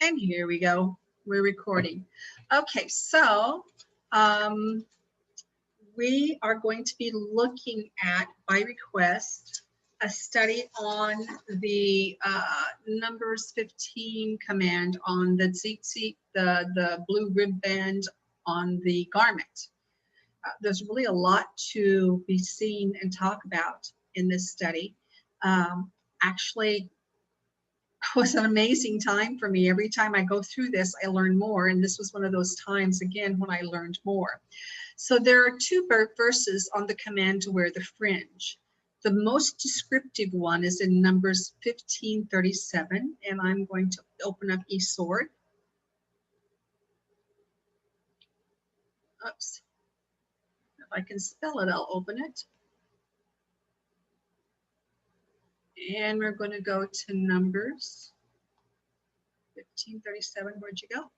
And here we go. We're recording. Okay, so we are going to be looking at, by request, a study on the numbers 15 command on the tzitzit, the blue ribband on the garment. There's really a lot to be seen and talk about in this study. Actually, it was an amazing time for me. Every time I go through this, I learn more. And this was one of those times, again, when I learned more. So there are two verses on the command to wear the fringe. The most descriptive one is in Numbers 15:37. And I'm going to open up eSword. Oops. If I can spell it, I'll open it. And we're going to go to Numbers 15:37. Where'd you go?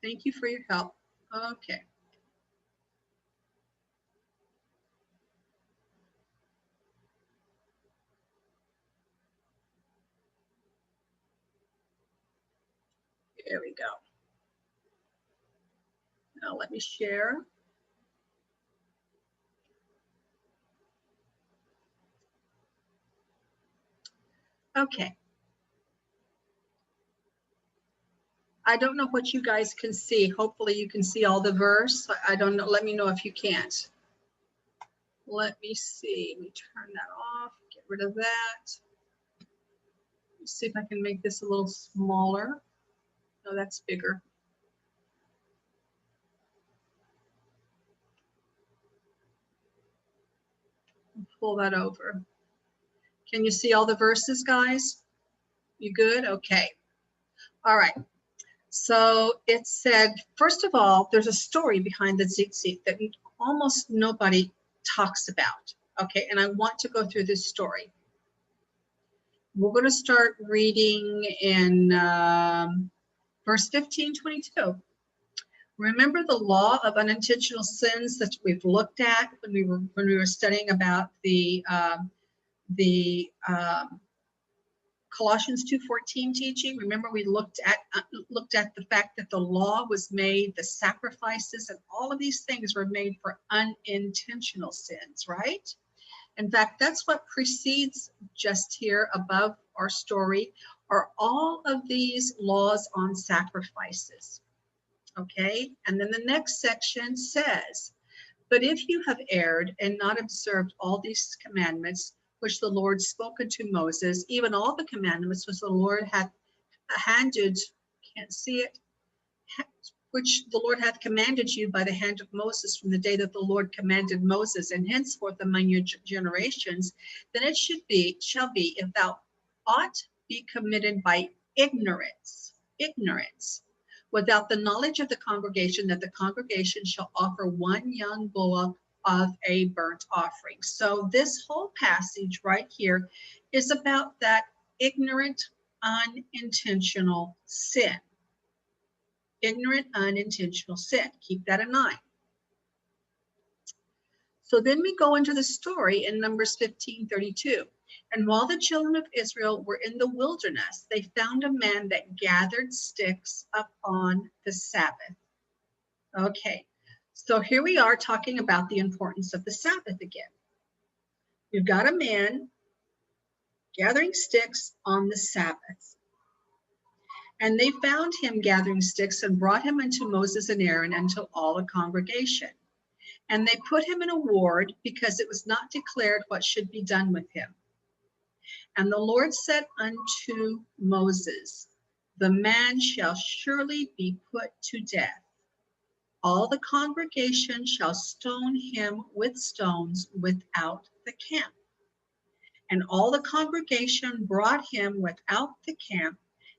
Thank you for your help. Okay. There we go. Now let me share. Okay. I don't know what you guys can see. Hopefully you can see all the verse. I don't know. Let me know if you can't. Let me see. Let me turn that off. Get rid of that. Let's see if I can make this a little smaller. No, that's bigger. Pull that over. Can you see all the verses, guys? You good? Okay. All right. So it said, first of all, there's a story behind the tzitzit that almost nobody talks about. Okay, and I want to go through this story. We're going to start reading in verse 15:22. Remember the law of unintentional sins that we've looked at when we were studying about the Colossians 2:14 teaching. Remember, we looked at the fact that the law was made, the sacrifices, and all of these things were made for unintentional sins, right? In fact, that's what precedes just here above our story are all of these laws on sacrifices. Okay, and then the next section says, but if you have erred and not observed all these commandments, which the Lord spoke unto Moses, even all the commandments which the Lord hath handed, can't see it, which the Lord hath commanded you by the hand of Moses from the day that the Lord commanded Moses, and henceforth among your generations, then it shall be, if thou ought be committed by ignorance, without the knowledge of the congregation, that the congregation shall offer one young bullock of a burnt offering. So this whole passage right here is about that ignorant, unintentional sin. Ignorant, unintentional sin. Keep that in mind. So then we go into the story in Numbers 15:32. And while the children of Israel were in the wilderness, they found a man that gathered sticks upon the Sabbath. Okay, so here we are talking about the importance of the Sabbath again. You've got a man gathering sticks on the Sabbath. And they found him gathering sticks and brought him unto Moses and Aaron and to all the congregation. And they put him in a ward because it was not declared what should be done with him. And the Lord said unto Moses, the man shall surely be put to death. All the congregation shall stone him with stones without the camp. And all the congregation brought him without the camp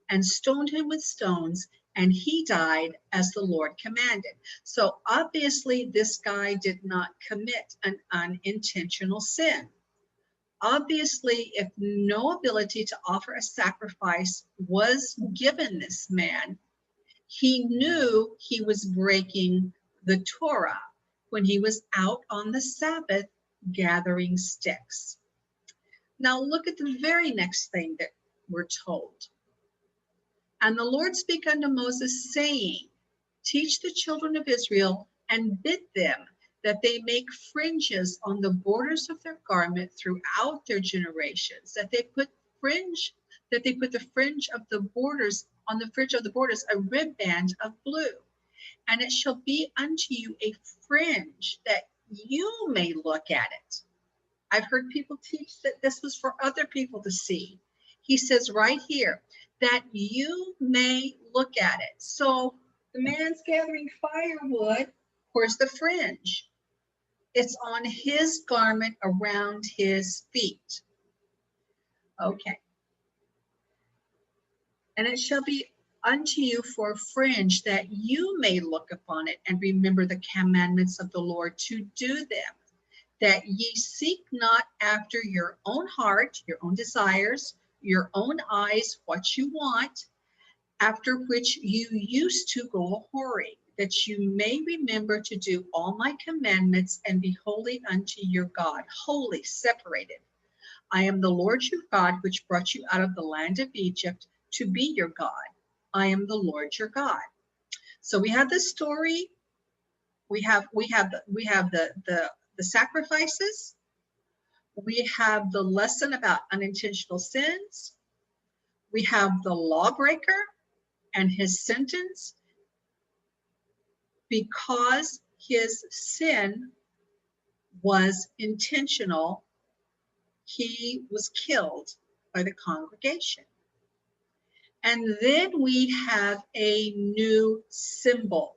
and stoned him with stones, and he died as the Lord commanded. So obviously this guy did not commit an unintentional sin. Obviously, if no ability to offer a sacrifice was given this man, he knew he was breaking the Torah when he was out on the Sabbath gathering sticks. Now look at the very next thing that we're told. And the Lord spake unto Moses, saying, teach the children of Israel and bid them that they make fringes on the borders of their garment throughout their generations, that they put the fringe of the borders, on the fringe of the borders, a ribband of blue. And it shall be unto you a fringe that you may look at it. I've heard people teach that this was for other people to see. He says right here, that you may look at it. So the man's gathering firewood. Where's the fringe? It's on his garment around his feet. Okay. And it shall be unto you for a fringe, that you may look upon it and remember the commandments of the Lord to do them, that ye seek not after your own heart, your own desires, your own eyes, what you want, after which you used to go a-whoring, that you may remember to do all my commandments and be holy unto your God, holy, separated. I am the Lord your God, which brought you out of the land of Egypt to be your God. I am the Lord your God. So we have this story. We have the sacrifices. We have the lesson about unintentional sins. We have the lawbreaker and his sentence. Because his sin was intentional, he was killed by the congregation. And then we have a new symbol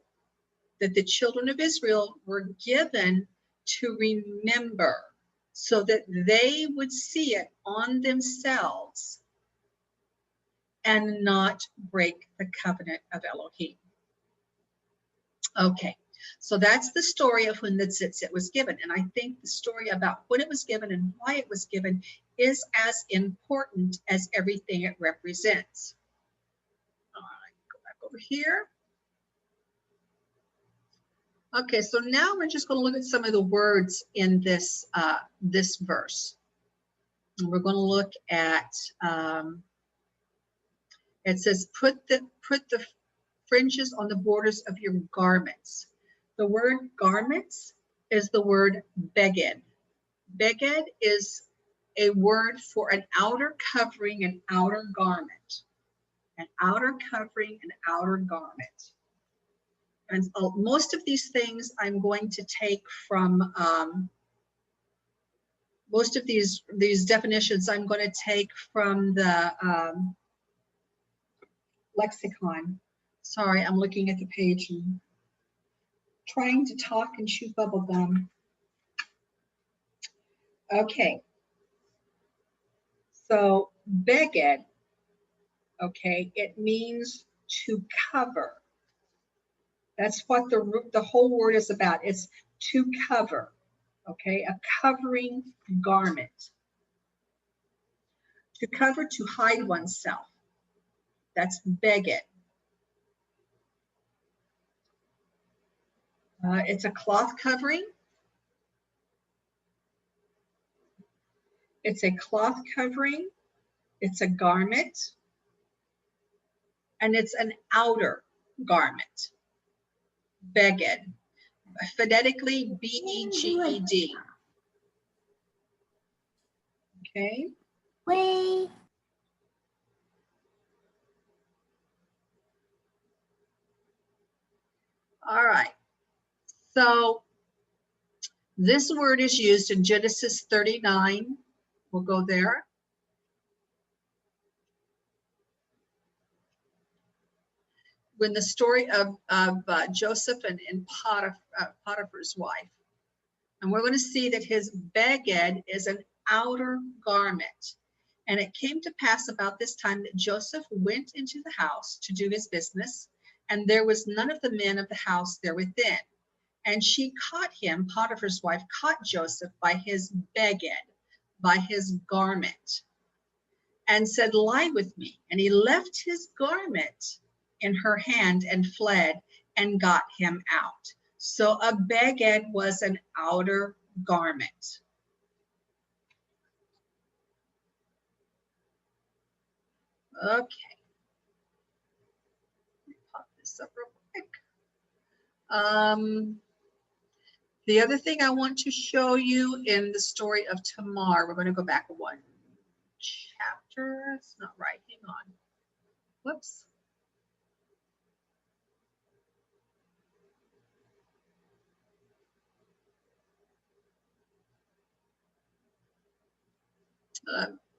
that the children of Israel were given to remember, so that they would see it on themselves and not break the covenant of Elohim. Okay, so that's the story of when the tzitzit was given. And I think the story about when it was given and why it was given is as important as everything it represents. All right, go back over here. Okay, so now we're just going to look at some of the words in this, this verse. And we're going to look at, it says, put the fringes on the borders of your garments. The word garments is the word beged. Beged is a word for an outer covering, an outer garment. An outer covering, an outer garment. And most of these things I'm going to take from, most of these definitions I'm going to take from the lexicon. Sorry, I'm looking at the page and trying to talk and chew bubble gum. Okay. So beged, okay, it means to cover. That's what the whole word is about. It's to cover, okay, a covering garment. To cover, to hide oneself. That's beged. It's a cloth covering. It's a cloth covering. It's a garment. And it's an outer garment. Beged. Phonetically, B-E-G-E-D. Okay. Wait. All right. So this word is used in Genesis 39. We'll go there. When the story of Joseph and Potiphar's wife. And we're going to see that his beged is an outer garment. And it came to pass about this time that Joseph went into the house to do his business, and there was none of the men of the house there within. And she caught him, Potiphar's wife, caught Joseph by his beged, by his garment, and said, lie with me. And he left his garment in her hand and fled and got him out. So a beged was an outer garment. Okay, pop this up real quick. The other thing I want to show you in the story of Tamar, we're going to go back one chapter. It's not right. Hang on. Whoops.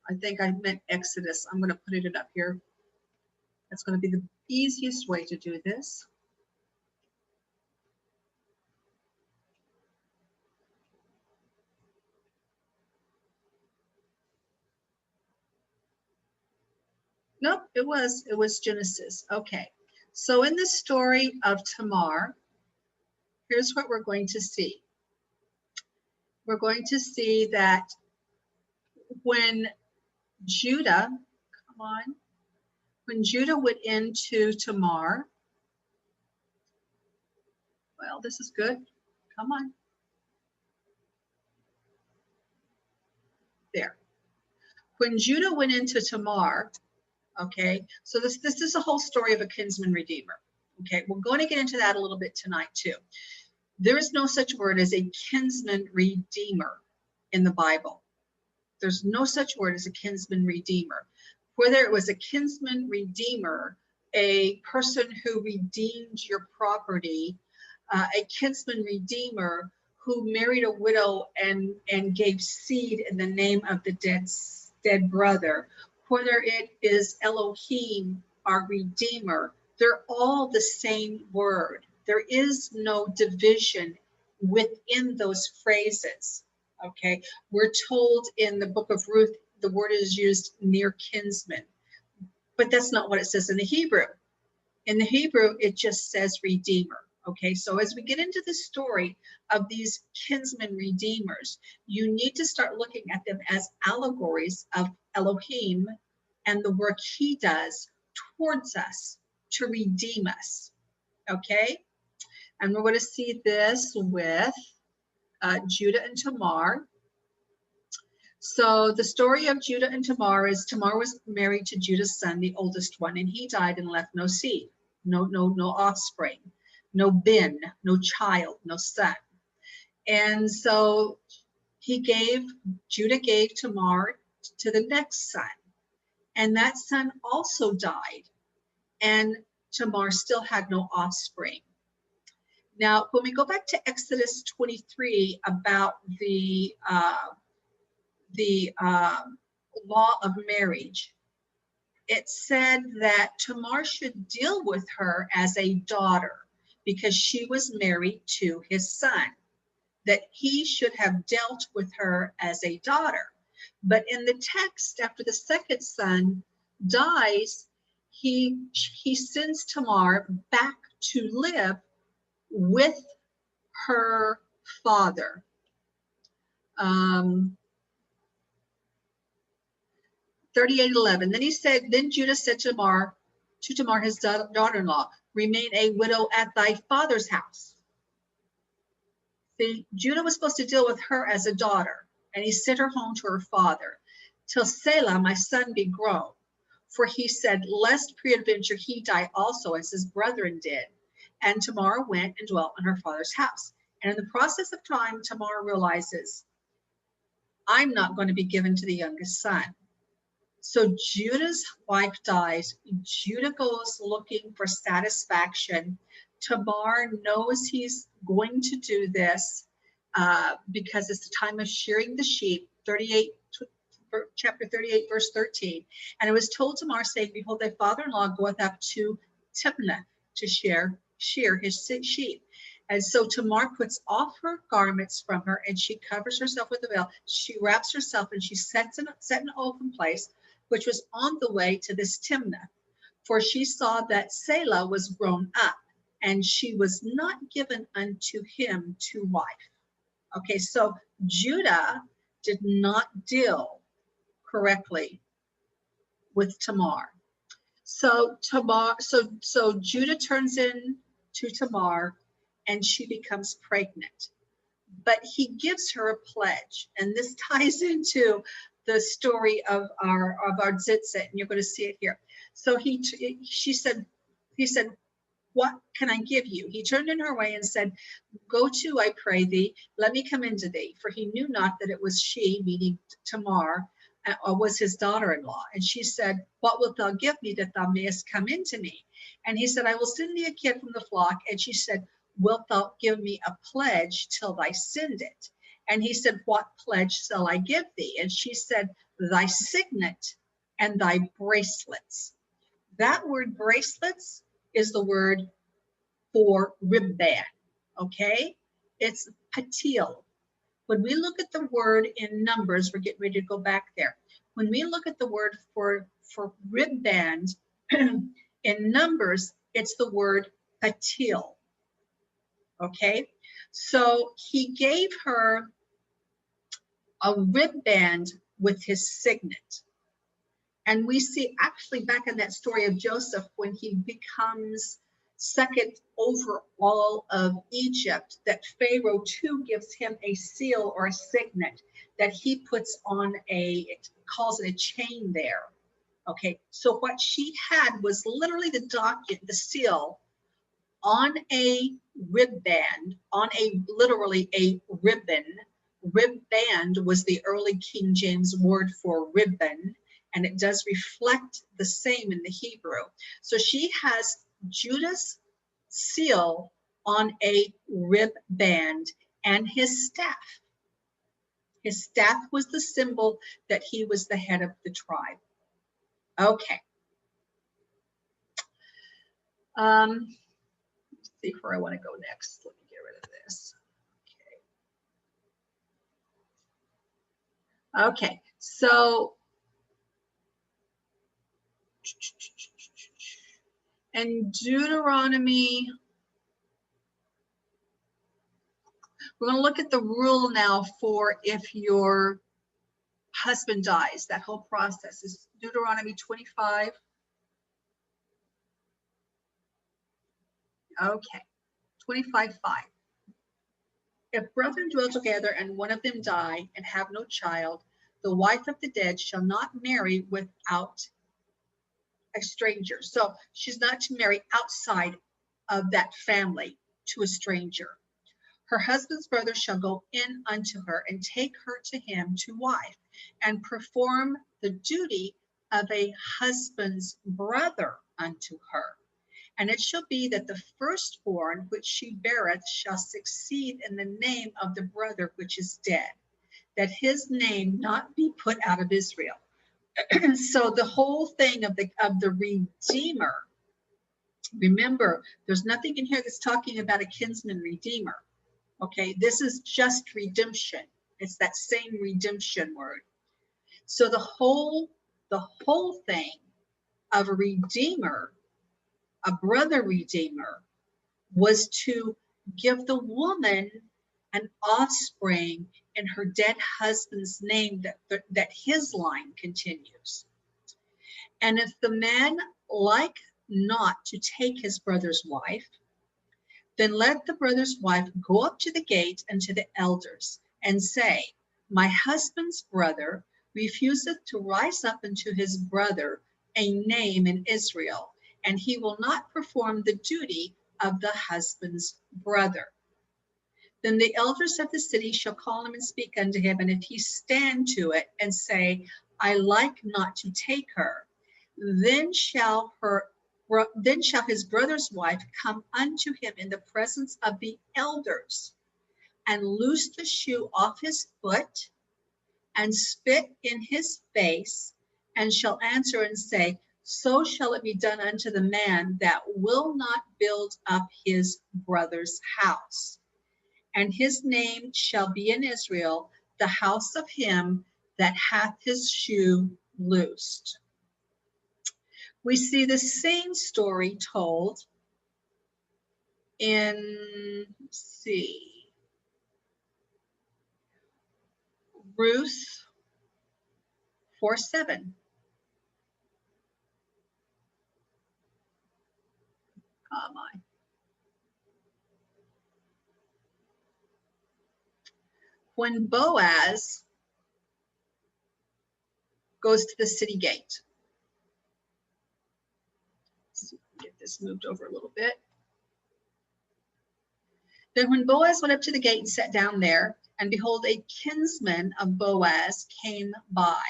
I think I meant Exodus. I'm going to put it up here. That's going to be the easiest way to do this. Nope, it was Genesis. Okay. So in the story of Tamar, here's what we're going to see. We're going to see that when Judah, come on, when Judah went into Tamar, well, this is good. Come on. There. When Judah went into Tamar, okay, so this is the whole story of a kinsman redeemer. Okay, we're going to get into that a little bit tonight too. There is no such word as a kinsman redeemer in the Bible. There's no such word as a kinsman redeemer. Whether it was a kinsman redeemer, a person who redeemed your property, a kinsman redeemer who married a widow and gave seed in the name of the dead brother, whether it is Elohim, our redeemer, they're all the same word. There is no division within those phrases. Okay, we're told in the book of Ruth, the word is used near kinsman, but that's not what it says in the Hebrew. In the Hebrew, it just says redeemer. Okay, so as we get into the story of these kinsman redeemers, you need to start looking at them as allegories of Elohim and the work he does towards us to redeem us. Okay, and we're going to see this with Judah and Tamar. So the story of Judah and Tamar is Tamar was married to Judah's son, the oldest one, and he died and left no seed, no offspring, no bin, no child, no son. And so Judah gave Tamar to the next son, and that son also died, and Tamar still had no offspring. Now, when we go back to Exodus 23 about the law of marriage, it said that Tamar should deal with her as a daughter because she was married to his son, that he should have dealt with her as a daughter. But in the text, after the second son dies, he sends Tamar back to live with her father. 38:11. Then Judah said to Tamar, his daughter-in-law, remain a widow at thy father's house. See, Judah was supposed to deal with her as a daughter, and he sent her home to her father, till Selah, my son, be grown. For he said, lest peradventure he die also, as his brethren did. And Tamar went and dwelt in her father's house. And in the process of time, Tamar realizes, I'm not going to be given to the youngest son. So Judah's wife dies. Judah goes looking for satisfaction. Tamar knows he's going to do this because it's the time of shearing the sheep, chapter 38, verse 13. And it was told Tamar, saying, behold, thy father-in-law goeth up to Timnath to shear his sheep. And so Tamar puts off her garments from her, and she covers herself with a veil. She wraps herself, and she set an open place, which was on the way to this Timnath. For she saw that Selah was grown up, and she was not given unto him to wife. Okay, so Judah did not deal correctly with Tamar. So Judah turns in to Tamar, and she becomes pregnant. But he gives her a pledge, and this ties into the story of our tzitzit, and you're going to see it here. So he said, what can I give you? He turned in her way and said, go to, I pray thee, let me come into thee. For he knew not that it was she, meaning Tamar, or was his daughter-in-law. And she said, what wilt thou give me that thou mayest come into me? And he said, I will send thee a kid from the flock. And she said, wilt thou give me a pledge till thy send it? And he said, what pledge shall I give thee? And she said, thy signet and thy bracelets. That word bracelets is the word for ribband, okay? It's patil. When we look at the word in Numbers, we're getting ready to go back there. When we look at the word for ribband in Numbers, it's the word patil, okay? So he gave her a ribband with his signet. And we see actually back in that story of Joseph, when he becomes second over all of Egypt, that Pharaoh too gives him a seal or a signet that he puts on calls it a chain there. Okay, so what she had was literally the seal on a ribband, literally a ribbon. Ribband was the early King James word for ribbon, and it does reflect the same in the Hebrew. So she has Judah's seal on a ribband and his staff. His staff was the symbol that he was the head of the tribe. Okay. Let's see where I want to go next. Let me get rid of this. Okay, so in Deuteronomy, we're going to look at the rule now for if your husband dies. That whole process is Deuteronomy 25. Okay, 25:5. If brethren dwell together and one of them die and have no child, the wife of the dead shall not marry without a stranger. So she's not to marry outside of that family to a stranger. Her husband's brother shall go in unto her and take her to him to wife, and perform the duty of a husband's brother unto her. And it shall be that the firstborn which she beareth shall succeed in the name of the brother which is dead, that his name not be put out of Israel. So the whole thing of the Redeemer, remember, there's nothing in here that's talking about a kinsman redeemer. Okay, this is just redemption. It's that same redemption word. So the whole thing of a redeemer, a brother redeemer, was to give the woman an offspring in her dead husband's name, that his line continues. And if the man like not to take his brother's wife, then let the brother's wife go up to the gate unto the elders and say, my husband's brother refuseth to rise up unto his brother a name in Israel, and he will not perform the duty of the husband's brother. Then the elders of the city shall call him and speak unto him, and if he stand to it and say, I like not to take her, then shall his brother's wife come unto him in the presence of the elders, and loose the shoe off his foot, and spit in his face, and shall answer and say, so shall it be done unto the man that will not build up his brother's house. And his name shall be in Israel, the house of him that hath his shoe loosed. We see the same story told in, let's see, Ruth 4:7. Carmine. When Boaz goes to the city gate. Let's get this moved over a little bit. Then when Boaz went up to the gate and sat down there, and behold, a kinsman of Boaz came by,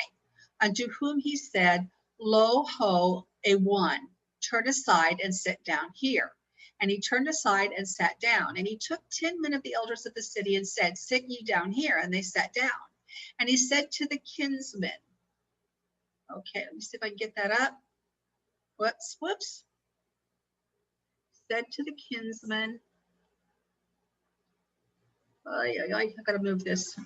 unto whom he said, Lo ho, a one, turn aside and sit down here. And he turned aside and sat down. And he took 10 men of the elders of the city and said, Sit ye down here. And they sat down. And he said to the kinsman, okay, let me see if I can get that up. Whoops. Said to the kinsman, I gotta move this.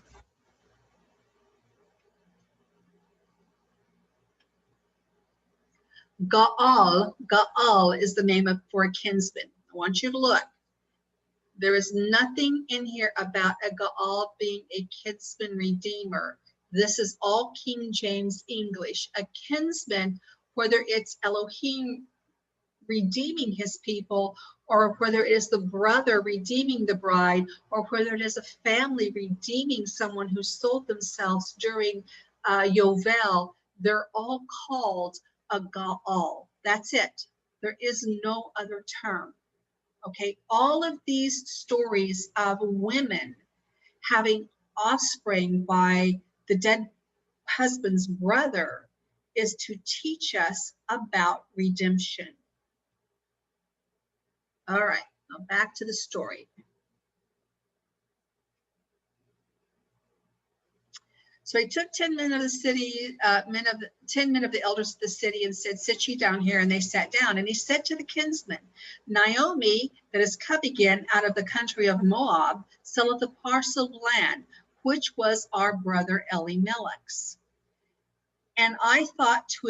Gaal is the name for a kinsman. I want you to look. There is nothing in here about a Gaal being a kinsman redeemer. This is all King James English. A kinsman, whether it's Elohim redeeming his people, or whether it is the brother redeeming the bride, or whether it is a family redeeming someone who sold themselves during Yovel, they're all called a Gaal. That's it. There is no other term. Okay, all of these stories of women having offspring by the dead husband's brother is to teach us about redemption. All right, now back to the story. So he took 10 men of the city, 10 men of the elders of the city, and said, Sit ye down here. And they sat down. And he said to the kinsman, Naomi, that is come again out of the country of Moab, selleth a parcel of land, which was our brother Elimelech's. And I thought to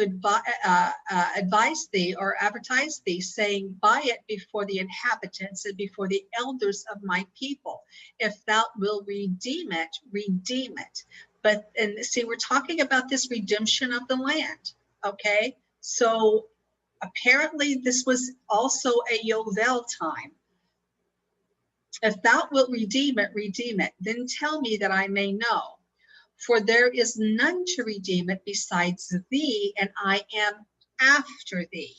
advise thee or advertise thee, saying, Buy it before the inhabitants and before the elders of my people. If thou wilt redeem it, redeem it. But, and see, we're talking about this redemption of the land, okay? So apparently this was also a Yovel time. If thou wilt redeem it, then tell me that I may know. For there is none to redeem it besides thee, and I am after thee.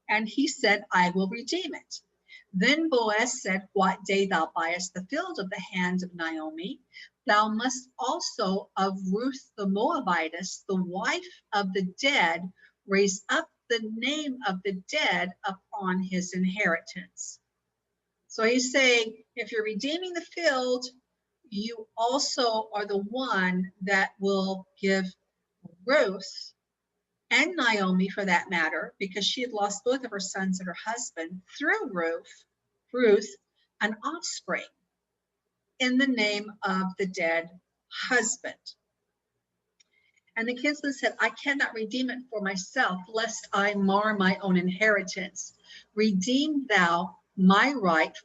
And he said, I will redeem it. Then Boaz said, What day thou buyest the field of the hand of Naomi, thou must also of Ruth the Moabitess, the wife of the dead, raise up the name of the dead upon his inheritance. So he's saying, if you're redeeming the field, you also are the one that will give Ruth and Naomi, for that matter, because she had lost both of her sons and her husband, through Ruth, an offspring in the name of the dead husband. And the kinsman said, I cannot redeem it for myself, lest I mar my own inheritance. Redeem thou my right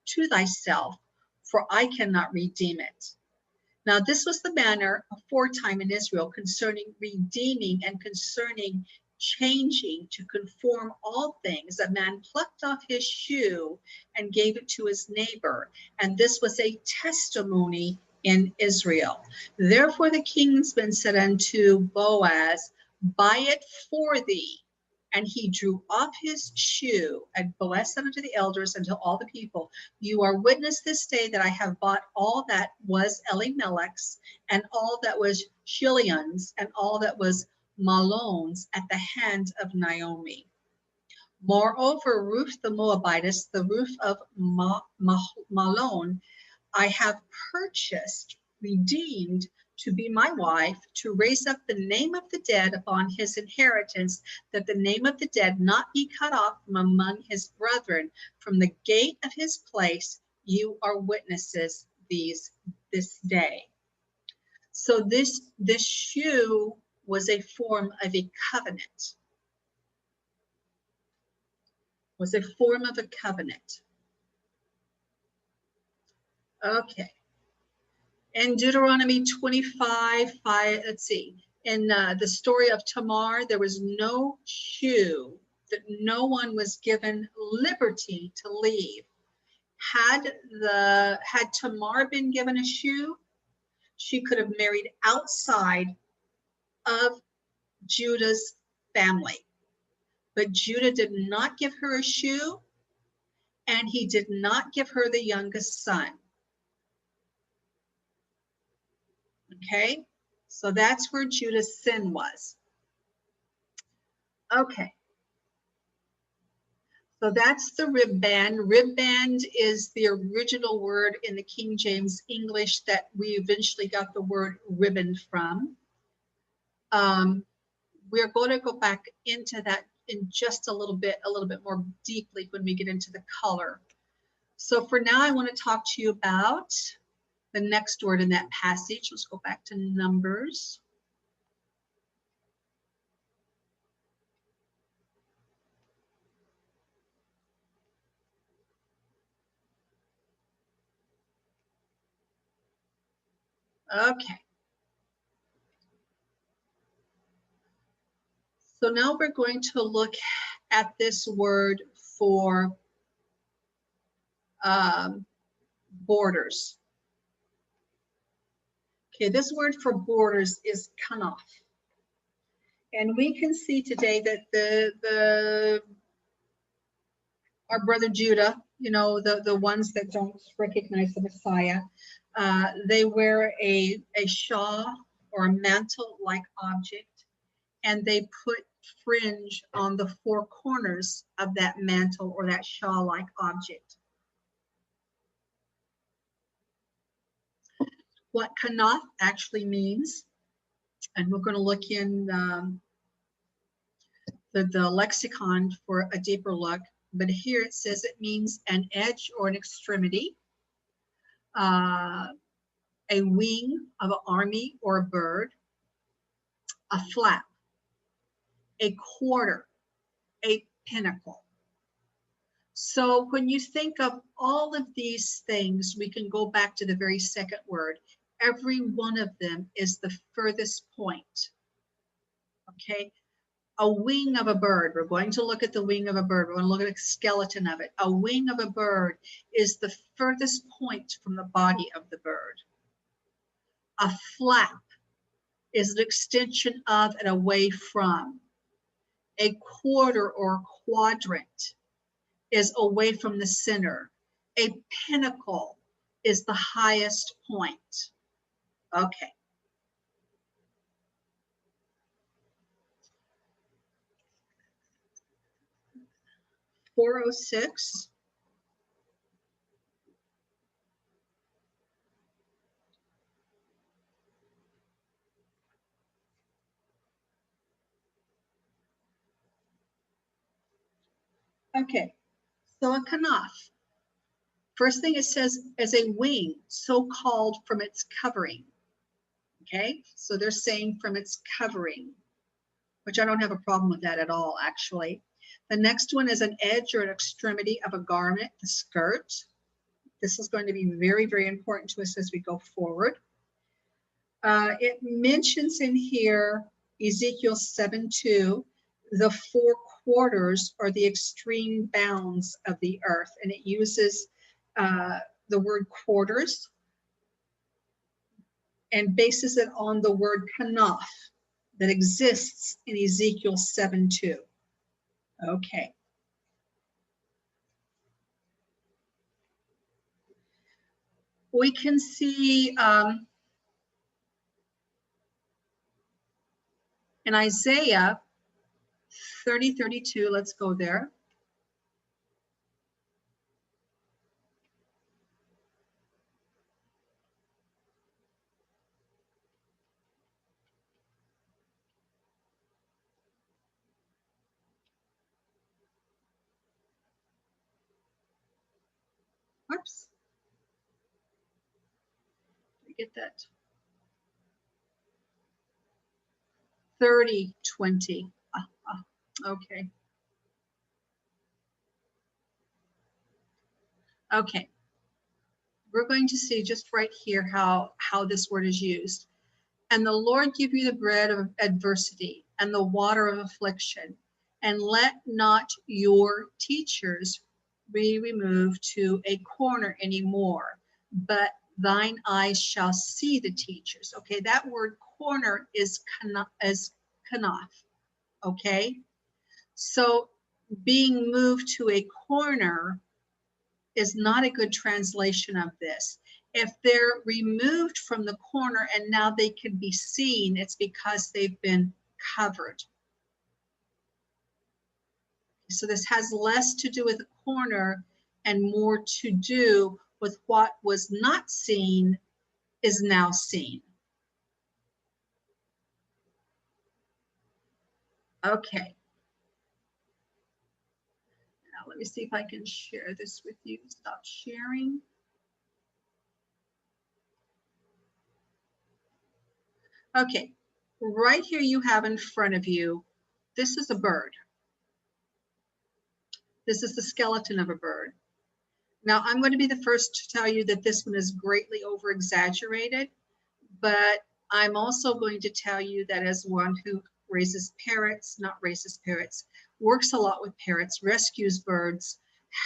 to thyself, for I cannot redeem it. Now, this was the manner aforetime in Israel concerning redeeming and concerning changing to conform all things. A man plucked off his shoe and gave it to his neighbor. And this was a testimony in Israel. Therefore, the kinsman said unto Boaz, Buy it for thee. And he drew off his shoe, and Boaz said unto the elders and to all the people, You are witness this day that I have bought all that was Elimelech's, and all that was Chilion's, and all that was Mahlon's at the hand of Naomi. Moreover, Ruth the Moabitess, the Ruth of Mahlon, I have purchased, redeemed, to be my wife, to raise up the name of the dead upon his inheritance, that the name of the dead not be cut off from among his brethren. From the gate of his place, you are witnesses this day. So this shoe was a form of a covenant. Was a form of a covenant. Okay. In Deuteronomy 25, 5, let's see. In the story of Tamar, there was no shoe, that no one was given liberty to leave. Had Tamar been given a shoe, she could have married outside of Judah's family. But Judah did not give her a shoe, and he did not give her the youngest son. Okay, so that's where Judah's sin was. Okay, so that's the ribband. Ribband is the original word in the King James English that we eventually got the word ribbon from. We're going to go back into that in just a little bit more deeply when we get into the color. So for now, I want to talk to you about the next word in that passage. Let's go back to Numbers. Okay. So now we're going to look at this word for borders. Okay, this word for borders is kanaf. And we can see today that our brother Judah, you know, the ones that don't recognize the Messiah, they wear a shawl or a mantle-like object, and they put fringe on the four corners of that mantle or that shawl-like object. What kanaf actually means, and we're going to look in the lexicon for a deeper look, but here it says it means an edge or an extremity, a wing of an army or a bird, a flap, a quarter, a pinnacle. So when you think of all of these things, we can go back to the very second word. Every one of them is the furthest point. Okay, a wing of a bird. We're going to look at the wing of a bird. We're going to look at the skeleton of it. A wing of a bird is the furthest point from the body of the bird. A flap is an extension of and away from. A quarter or quadrant is away from the center. A pinnacle is the highest point. Okay. .406. Okay, so a kanaf. First thing it says is a wing, so called from its covering. Okay, so they're saying from its covering, which I don't have a problem with that at all, actually. The next one is an edge or an extremity of a garment, the skirt. This is going to be very, very important to us as we go forward. It mentions in here, Ezekiel 7:2, the four quarters are the extreme bounds of the earth, and it uses the word quarters and bases it on the word kanaf that exists in Ezekiel 7:2. Okay. We can see in Isaiah 30:32, let's go there. Whoops. Did we get that? 30:20. Okay. Okay. We're going to see just right here how this word is used. And the Lord give you the bread of adversity and the water of affliction, and let not your teachers be removed to a corner anymore, but thine eyes shall see the teachers. Okay, that word corner is kanaf, okay? So being moved to a corner is not a good translation of this. If they're removed from the corner and now they can be seen, it's because they've been covered. So this has less to do with the corner and more to do with what was not seen is now seen. Okay. Now let me see if I can share this with you. Stop sharing. Okay, right here you have in front of you, this is a bird. This is the skeleton of a bird. Now I'm going to be the first to tell you that this one is greatly over exaggerated, but I'm also going to tell you that as one who raises parrots, not raises parrots, works a lot with parrots, rescues birds,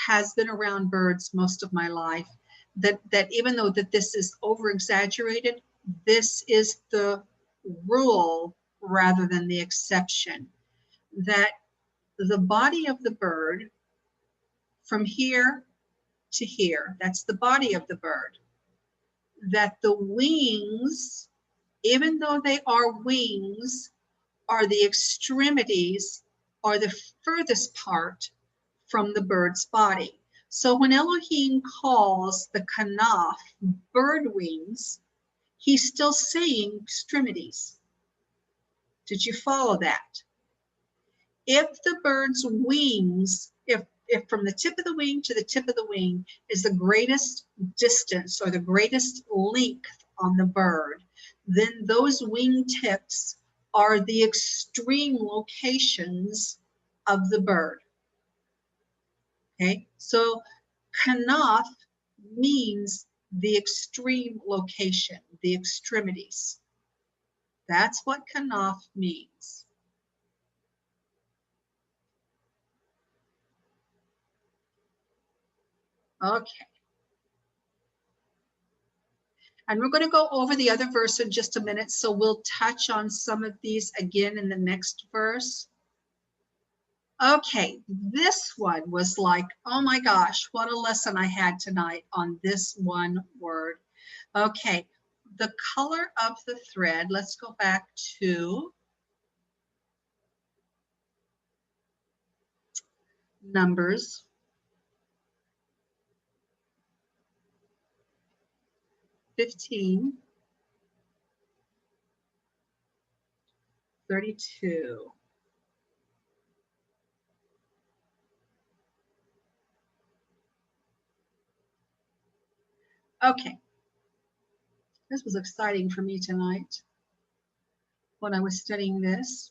has been around birds most of my life, that even though that this is over exaggerated, this is the rule rather than the exception, that the body of the bird from here to here, that's the body of the bird, that the wings, even though they are wings, are the extremities or the furthest part from the bird's body. So when Elohim calls the kanaf bird wings, he's still saying extremities. Did you follow that? If the bird's wings, if from the tip of the wing to the tip of the wing is the greatest distance or the greatest length on the bird, then those wing tips are the extreme locations of the bird. Okay, so kanaf means the extreme location, the extremities. That's what kanaf means. Okay. And we're going to go over the other verse in just a minute, so we'll touch on some of these again in the next verse. Okay, this one was like, oh my gosh, what a lesson I had tonight on this one word. Okay, the color of the thread, let's go back to Numbers. (15:32). Okay, this was exciting for me tonight when I was studying this.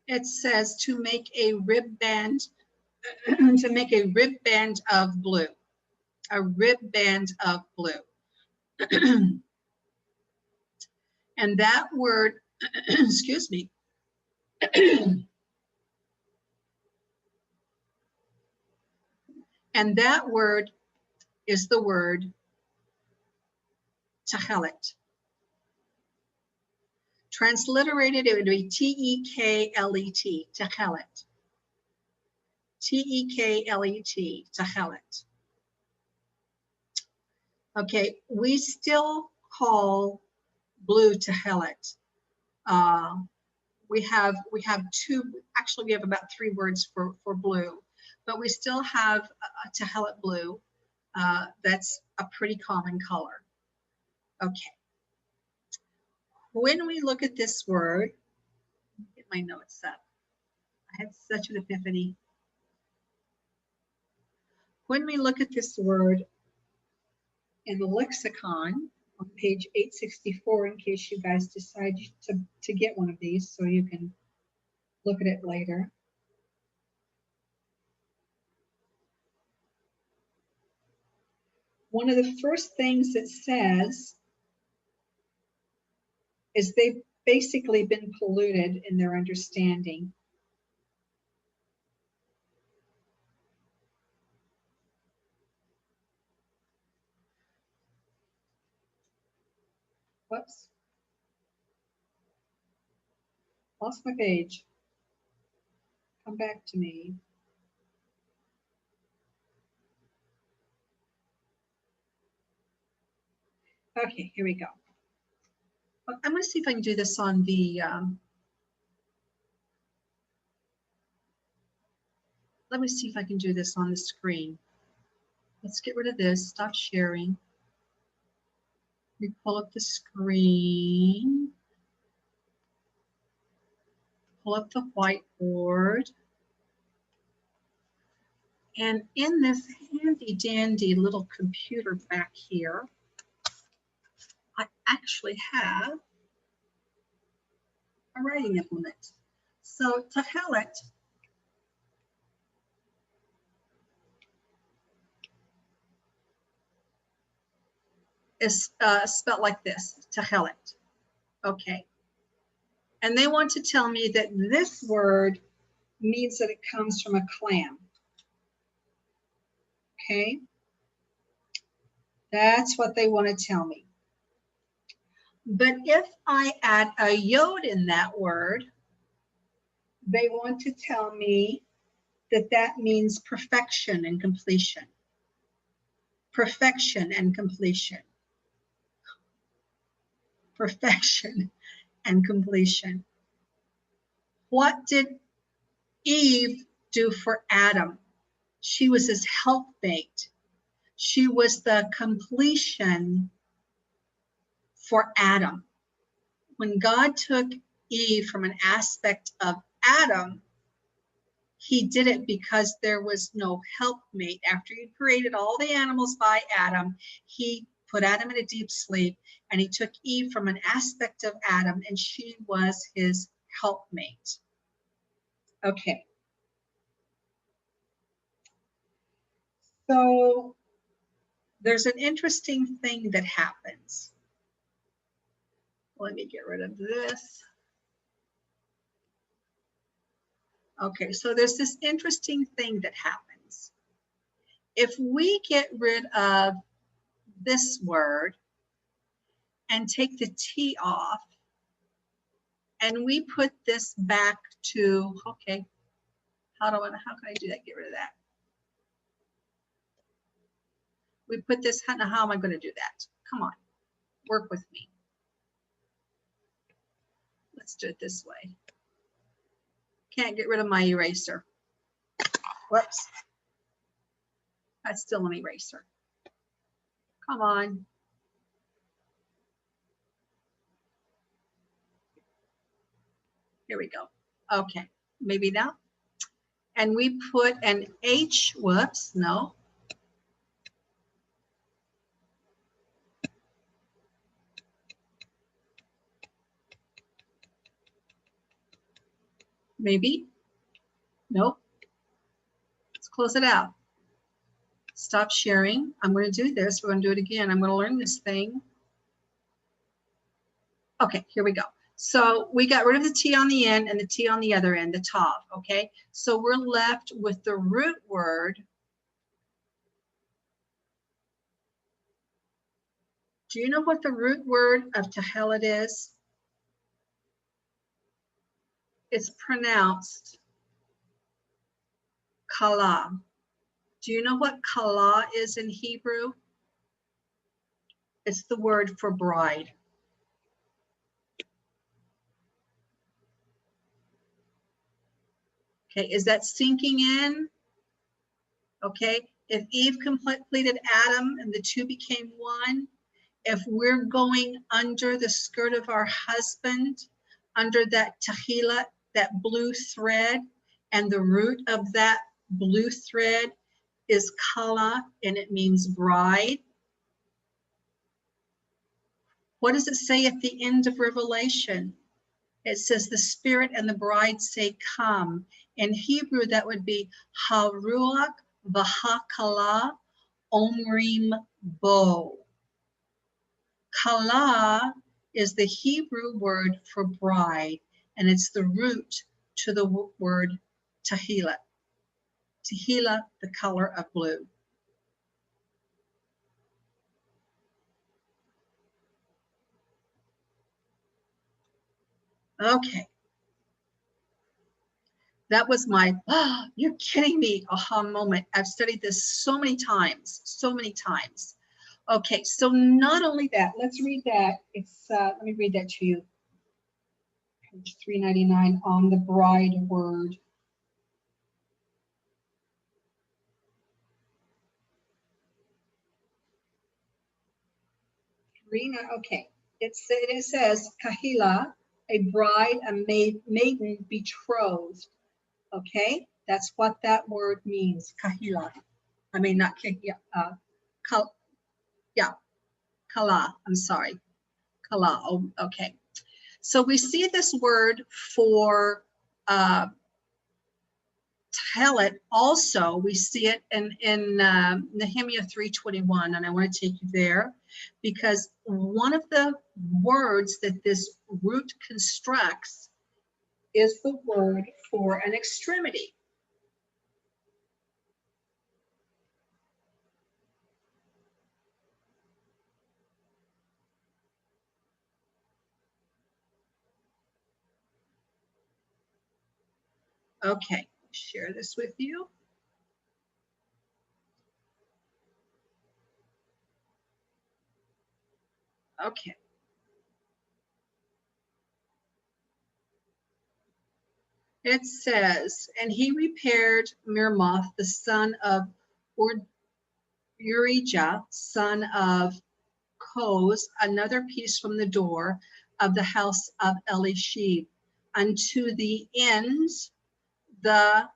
It says to make a ribband, to make a ribband of blue, a ribband of blue. And that word, excuse me, and that word is the word techelet. Transliterated, it would be T-E-K-L-E-T, techelet. T-E-K-L-E-T, techelet. Okay, we still call blue techelet. We have two, actually we have about 3 words for blue, but we still have a techelet blue. That's a pretty common color. Okay. When we look at this word, get my notes up. I had such an epiphany. When we look at this word in the lexicon on page 864, in case you guys decide to get one of these so you can look at it later. One of the first things it says is they've basically been polluted in their understanding. Whoops, Lost my page. Come back to me. Okay, here we go. I'm going to see if I can do this on the, let me see if I can do this on the screen. Let's get rid of this, stop sharing. We pull up the screen, pull up the whiteboard. And in this handy dandy little computer back here, I actually have a writing implement. So Tachelet is spelled like this, Tachelet. Okay. And they want to tell me that this word means that it comes from a clam. Okay. That's what they want to tell me. But if I add a yod in that word, they want to tell me that that means perfection and completion. Perfection and completion. Perfection and completion. What did Eve do for Adam? She was his helpmate. She was the completion for Adam. When God took Eve from an aspect of Adam, he did it because there was no helpmate. After he created all the animals by Adam, he put Adam in a deep sleep, and he took Eve from an aspect of Adam, and she was his helpmate. Okay. So there's an interesting thing that happens. Let me get rid of this. Okay, so there's this interesting thing that happens. If we get rid of this word and take the T off, and we put this back to, okay, how can I do that? Get rid of that. We put this, how am I going to do that? Come on, work with me. Let's do it this way. Can't get rid of my eraser. Whoops. That's still an eraser. Come on. Here we go. Okay, maybe now. And we put an H, whoops, no. Maybe, nope. Let's close it out. Stop sharing. I'm going to do this. We're going to do it again. I'm going to learn this thing. Okay, here we go. So we got rid of the T on the end and the T on the other end, the tav, okay? So we're left with the root word. Do you know what the root word of Tachelet is? It's pronounced kala. Do you know what kala is in Hebrew? It's the word for bride. Okay, is that sinking in? Okay, if Eve completed Adam and the two became one, if we're going under the skirt of our husband, under that tahila, that blue thread, and the root of that blue thread is kala, and it means bride. What does it say at the end of Revelation? It says the Spirit and the bride say, come. In Hebrew, that would be haruach v'hakala omrim bo. Kala is the Hebrew word for bride, and it's the root to the word tahila. Tahila, the color of blue. Okay, That was my, oh, you're kidding me, aha moment. I've studied this so many times, so many times. Okay, so not only that, let's read that. It's, let me read that to you. Page 399 on the bride word. Okay, it says kahila, a bride, a maiden betrothed. Okay, that's what that word means, kahila. I mean, not kahila, yeah, kala, I'm sorry, kala, oh, okay. So we see this word for talent also, we see it in Nehemiah 3:21, and I want to take you there because one of the words that this root constructs is the word for an extremity. Okay, share this with you. Okay. It says, and he repaired Mirmoth, the son of Urijah, son of Koz, another piece from the door of the house of Elishib, unto the end the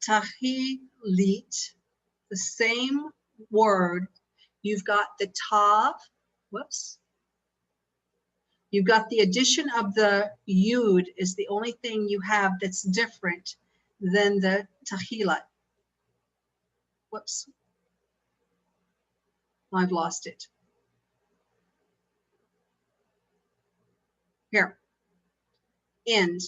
Tahilit, the same word. You've got the Tav, whoops. You've got the addition of the Yud is the only thing you have that's different than the Tahilat. Whoops, I've lost it. Here, end.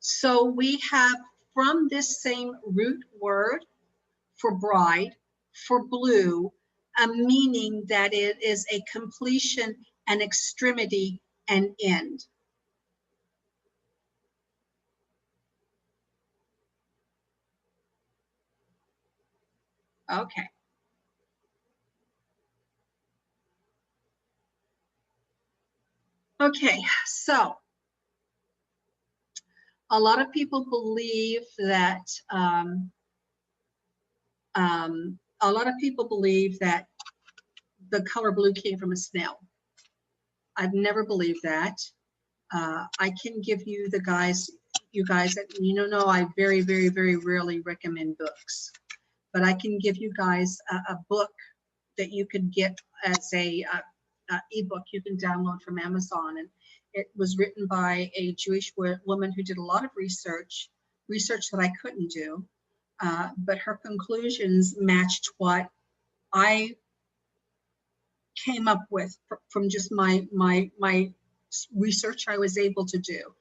So we have from this same root word for bride, for blue, a meaning that it is a completion, an extremity, an end. Okay. Okay, so a lot of people believe that a lot of people believe that the color blue came from a snail. I've never believed that. I can give you you guys, no, I very, very, very rarely recommend books, but I can give you guys a book that you could get as a ebook you can download from Amazon. And it was written by a Jewish woman who did a lot of research that I couldn't do, but her conclusions matched what I came up with from just my research I was able to do.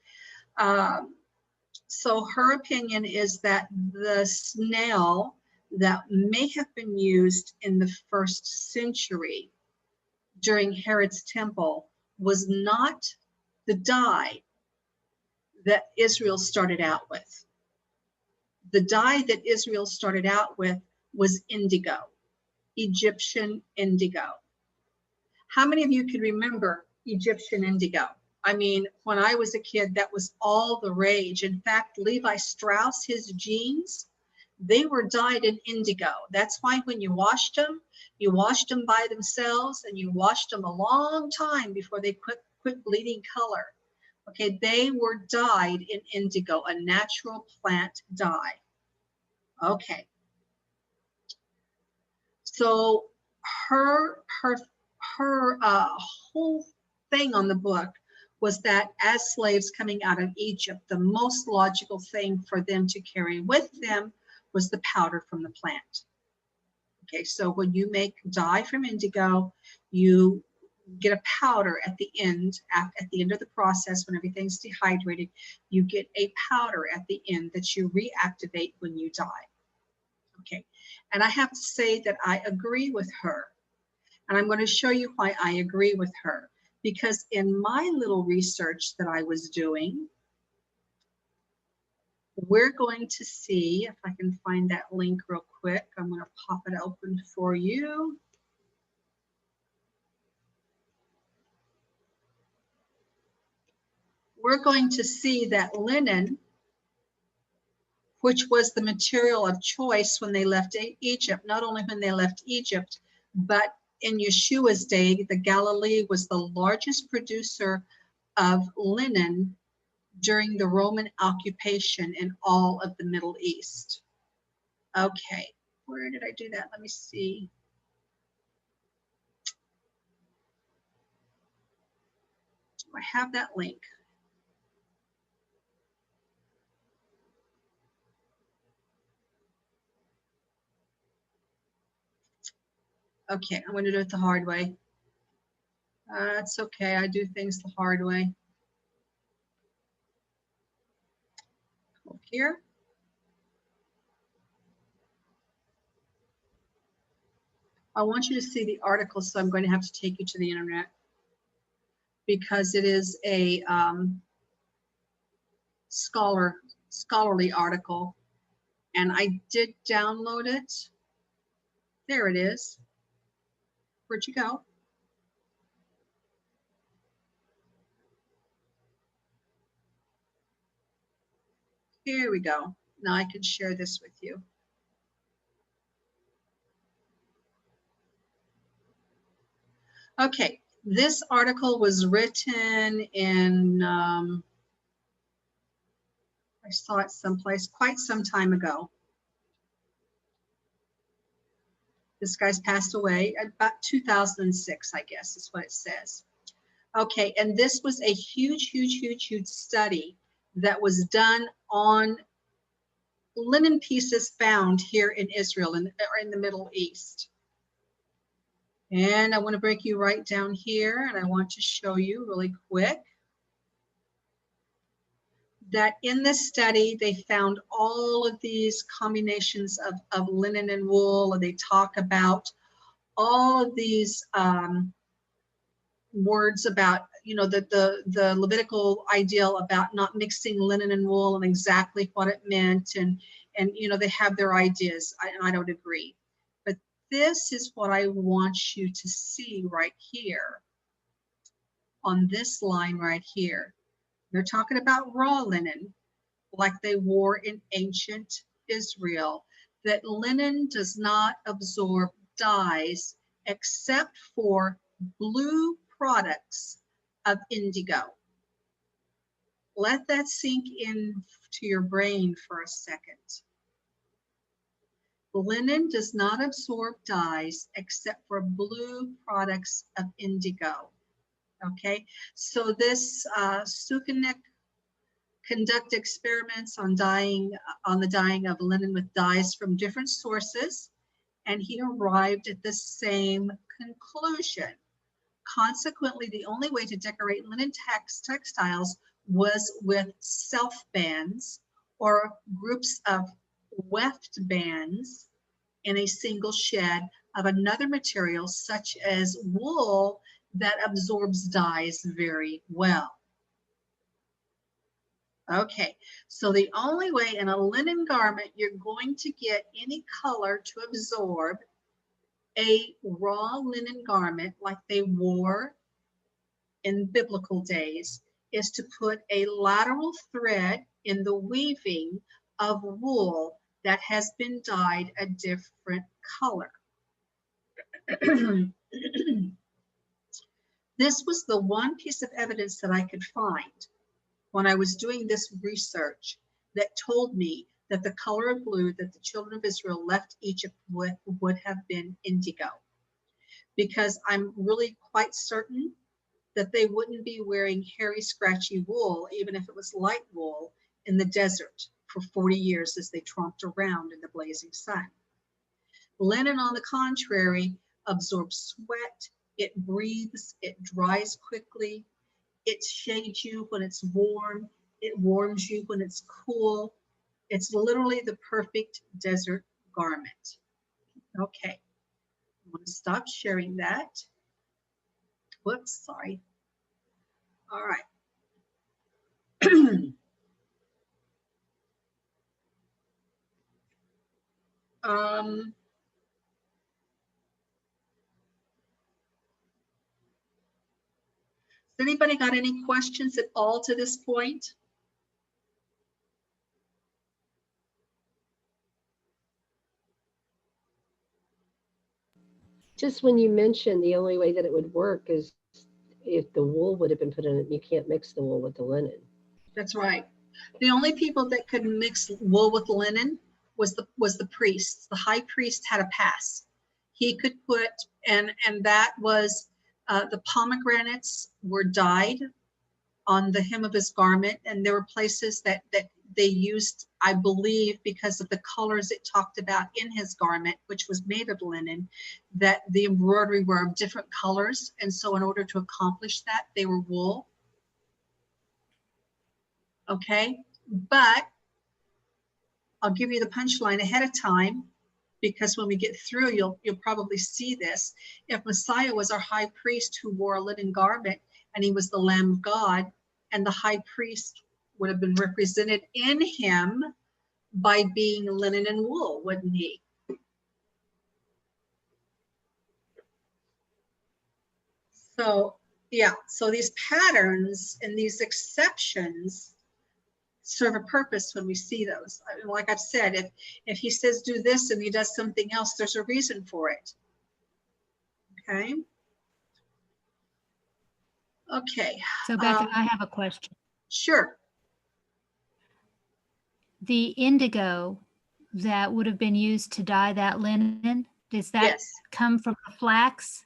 So her opinion is that the snail that may have been used in the 1st century during Herod's temple was not the dye that Israel started out with. The dye that Israel started out with was indigo, Egyptian indigo. How many of you can remember Egyptian indigo? I mean, when I was a kid, that was all the rage. In fact, Levi Strauss, his jeans, they were dyed in indigo. That's why when you washed them by themselves, and you washed them a long time before they quit bleeding color. Okay, they were dyed in indigo, a natural plant dye. Okay. So her whole thing on the book was that as slaves coming out of Egypt, the most logical thing for them to carry with them was the powder from the plant. Okay, so when you make dye from indigo, you get a powder at the end of the process. When everything's dehydrated, you get a powder at the end that you reactivate when you dye. Okay, and I have to say that I agree with her. And I'm going to show you why I agree with her. Because in my little research that I was doing, we're going to see if I can find that link real quick. I'm going to pop it open for you. We're going to see that linen, which was the material of choice when they left Egypt, not only when they left Egypt, but in Yeshua's day, the Galilee was the largest producer of linen during the Roman occupation in all of the Middle East. Okay, where did I do that? Let me see. Do I have that link? Okay, I'm going to do it the hard way. It's okay, I do things the hard way. Over here. I want you to see the article, so I'm going to have to take you to the internet because it is a scholarly article, and I did download it. There it is. Where'd you go? Here we go. Now I can share this with you. Okay, this article was written in, I saw it someplace quite some time ago. This guy's passed away about 2006, I guess is what it says. Okay, and this was a huge study that was done on linen pieces found here in Israel or in the Middle East. And I want to break you right down here, and I want to show you really quick that in this study, they found all of these combinations of linen and wool, and they talk about all of these words about, you know, the Levitical ideal about not mixing linen and wool and exactly what it meant. And you know, they have their ideas. I don't agree. But this is what I want you to see right here on this line right here. They're talking about raw linen, like they wore in ancient Israel, that linen does not absorb dyes except for blue products of indigo. Let that sink in to your brain for a second. Linen does not absorb dyes except for blue products of indigo. Okay, so this Sukenik conduct experiments on the dyeing of linen with dyes from different sources, and he arrived at the same conclusion. Consequently, the only way to decorate linen textiles was with self bands or groups of weft bands in a single shed of another material, such as wool, that absorbs dyes very well. Okay, so the only way in a linen garment you're going to get any color to absorb a raw linen garment like they wore in biblical days is to put a lateral thread in the weaving of wool that has been dyed a different color. This was the one piece of evidence that I could find when I was doing this research that told me that the color of blue that the children of Israel left Egypt with would have been indigo. Because I'm really quite certain that they wouldn't be wearing hairy, scratchy wool, even if it was light wool, in the desert for 40 years as they tromped around in the blazing sun. Linen, on the contrary, absorbs sweat, it breathes, it dries quickly, it shades you when it's warm, it warms you when it's cool. It's literally the perfect desert garment. Okay, I'm going to stop sharing that. Whoops, sorry. All right. Um, has anybody got any questions at all to this point? Just when you mentioned the only way that it would work is if the wool would have been put in it, you can't mix the wool with the linen. That's right. The only people that could mix wool with linen was the priests. The high priest had a pass. He could put, and that was the pomegranates were dyed on the hem of his garment, and there were places that they used, I believe, because of the colors it talked about in his garment, which was made of linen, that the embroidery were of different colors, and so in order to accomplish that, they were wool. Okay, but I'll give you the punchline ahead of time, because when we get through, you'll probably see this. If Messiah was our high priest who wore a linen garment, and he was the Lamb of God, and the high priest would have been represented in him by being linen and wool, wouldn't he? So yeah, so these patterns and these exceptions serve a purpose when we see those. I mean, like I've said, if he says do this and he does something else, there's a reason for it. Okay. Okay. So Becca, I have a question. Sure. The indigo that would have been used to dye that linen, does that Yes. come from the flax?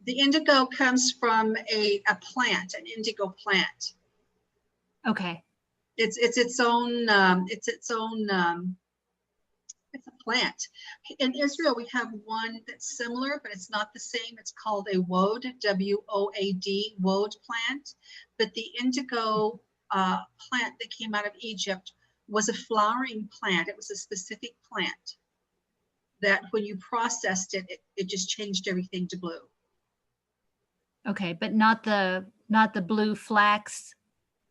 The indigo comes from a plant, an indigo plant. Okay. It's its own it's a plant. In Israel, we have one that's similar, but it's not the same. It's called a woad, W-O-A-D, woad plant. But the indigo plant that came out of Egypt was a flowering plant. It was a specific plant that when you processed it, it just changed everything to blue. Okay, but not the blue flax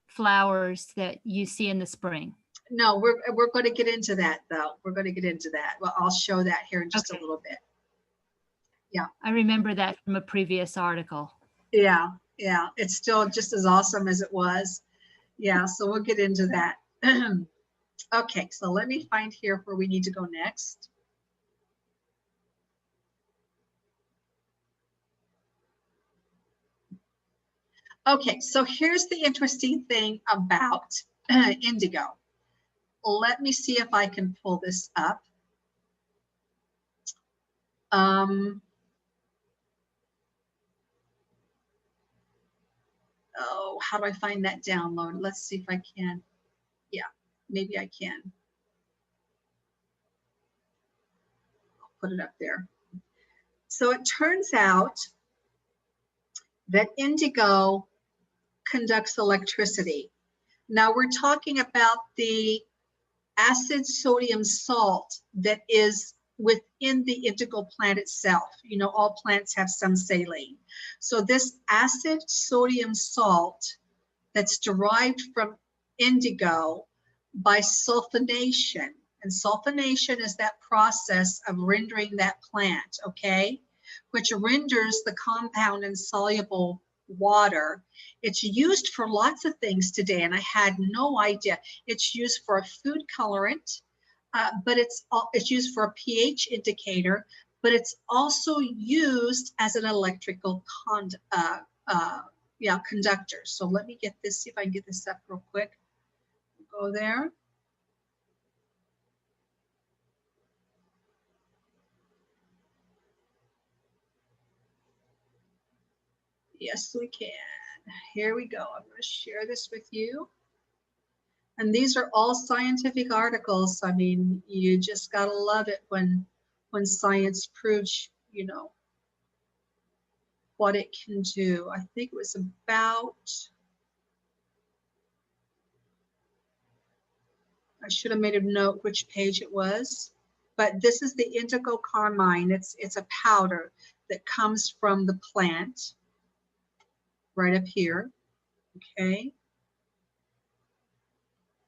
flowers that you see in the spring. No, we're going to get into that though. We're going to get into that. Well, I'll show that here in just a little bit. Yeah. I remember that from a previous article. Yeah. Yeah. It's still just as awesome as it was. Yeah. So we'll get into that. Okay. So let me find here where we need to go next. Okay. So here's the interesting thing about indigo. Let me see if I can pull this up. Oh, how do I find that download? Let's see if I can. Yeah, maybe I can. I'll put it up there. So it turns out that indigo conducts electricity. Now we're talking about the acid sodium salt that is within the indigo plant itself. You know, all plants have some saline. So this acid sodium salt that's derived from indigo by sulfonation, and sulfonation is that process of rendering that plant, okay, which renders the compound insoluble water. It's used for lots of things today, and I had no idea. It's used for a food colorant, but it's used for a pH indicator, but it's also used as an electrical conductor. So let me get this, see if I can get this up real quick. Go there. Yes, we can. Here we go. I'm going to share this with you. And these are all scientific articles. I mean, you just got to love it when science proves, you know, what it can do. I think it was about, I should have made a note which page it was, but this is the indigo carmine. It's a powder that comes from the plant right up here. Okay.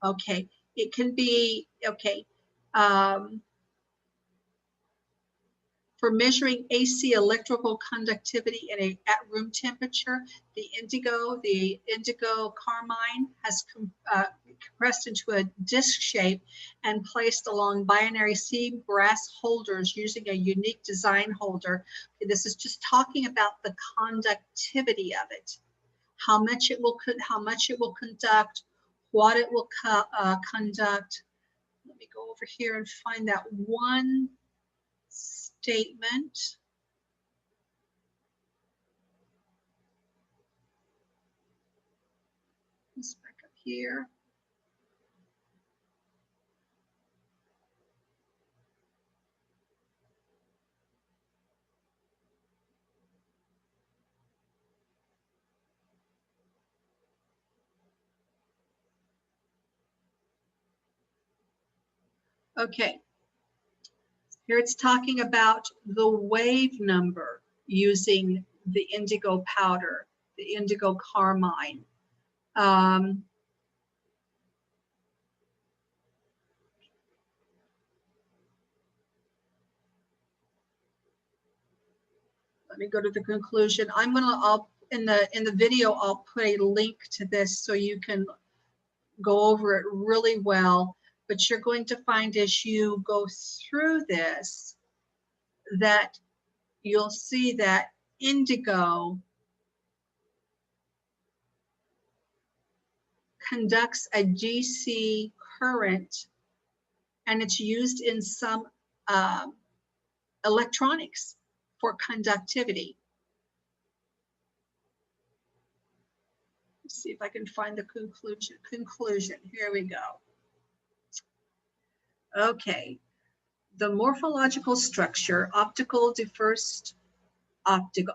Okay. It can be, okay. For measuring AC electrical conductivity at room temperature, the indigo carmine has compressed into a disc shape and placed along binary C brass holders using a unique design holder. Okay, this is just talking about the conductivity of it, how much it will conduct, what it will conduct. Let me go over here and find that one statement. Let's back up here. Okay. Here it's talking about the wave number using the indigo powder, the indigo carmine. Let me go to the conclusion. I'll in the video, I'll put a link to this so you can go over it really well. But you're going to find as you go through this that you'll see that indigo conducts a DC current, and it's used in some electronics for conductivity. Let's see if I can find the conclusion. Here we go. Okay. The morphological structure, optical, diffused optical,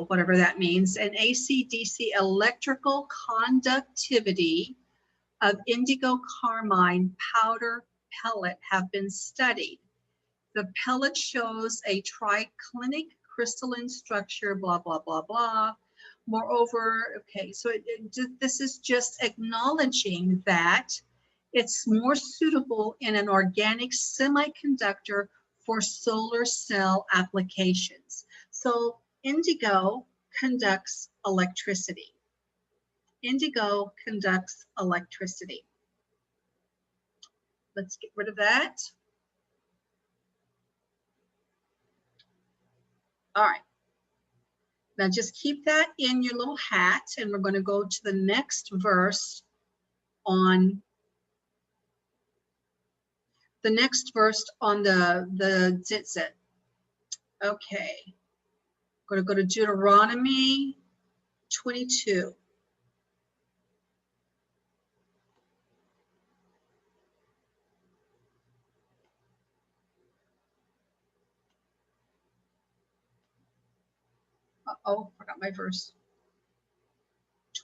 whatever that means, and AC/DC electrical conductivity of indigo carmine powder pellet have been studied. The pellet shows a triclinic crystalline structure, blah, blah, blah, blah. Moreover, okay, so this is just acknowledging that it's more suitable in an organic semiconductor for solar cell applications. So indigo conducts electricity. Indigo conducts electricity. Let's get rid of that. All right. Now just keep that in your little hat, and we're going to go to the next verse on the tzitzit. Okay. I'm going to go to Deuteronomy 22. Uh-oh, forgot my verse.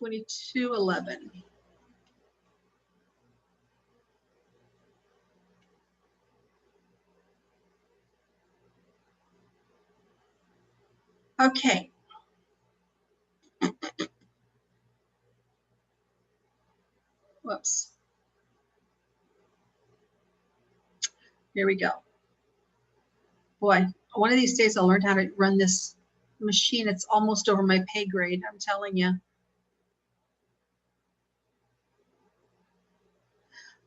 22:11. Okay. Whoops. Here we go. Boy, one of these days I'll learn how to run this machine. It's almost over my pay grade, I'm telling you.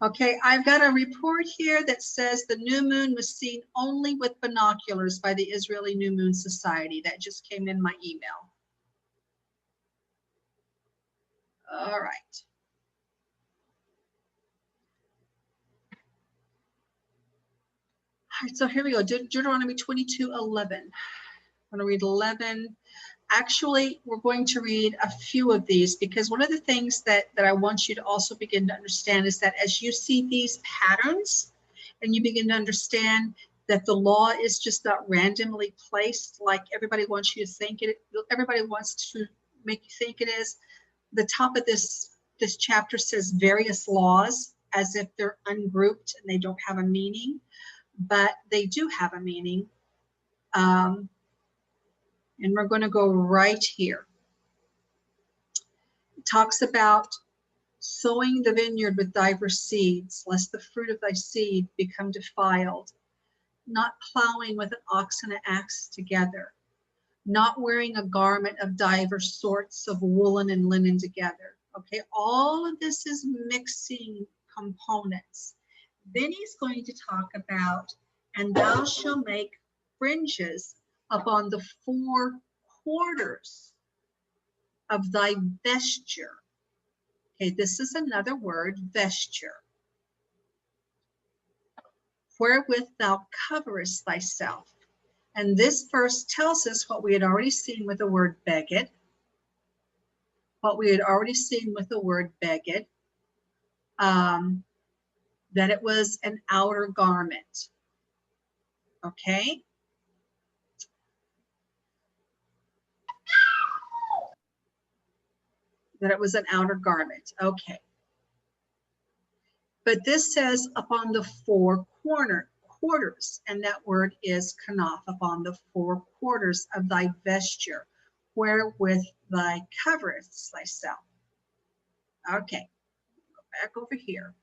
Okay, I've got a report here that says the new moon was seen only with binoculars by the Israeli New Moon Society. That just came in my email. All right. All right, so here we go, Deuteronomy 22:11. I'm going to read 11. Actually, we're going to read a few of these because one of the things that I want you to also begin to understand is that as you see these patterns and you begin to understand that the law is just not randomly placed like everybody wants you to think it, everybody wants to make you think it is. The top of this chapter says various laws as if they're ungrouped and they don't have a meaning, but they do have a meaning. And we're going to go right here. It talks about sowing the vineyard with diverse seeds, lest the fruit of thy seed become defiled, not plowing with an ox and an axe together, not wearing a garment of diverse sorts of woolen and linen together. Okay, all of this is mixing components. Then he's going to talk about, and thou shalt make fringes upon the 4 quarters of thy vesture. Okay, this is another word, vesture, wherewith thou coverest thyself. And this verse tells us what we had already seen with the word beged, that it was an outer garment. Okay? That it was an outer garment. Okay. But this says upon the 4 quarters, and that word is kanaf, upon the 4 quarters of thy vesture, wherewith thy coverest thyself. Okay, go back over here.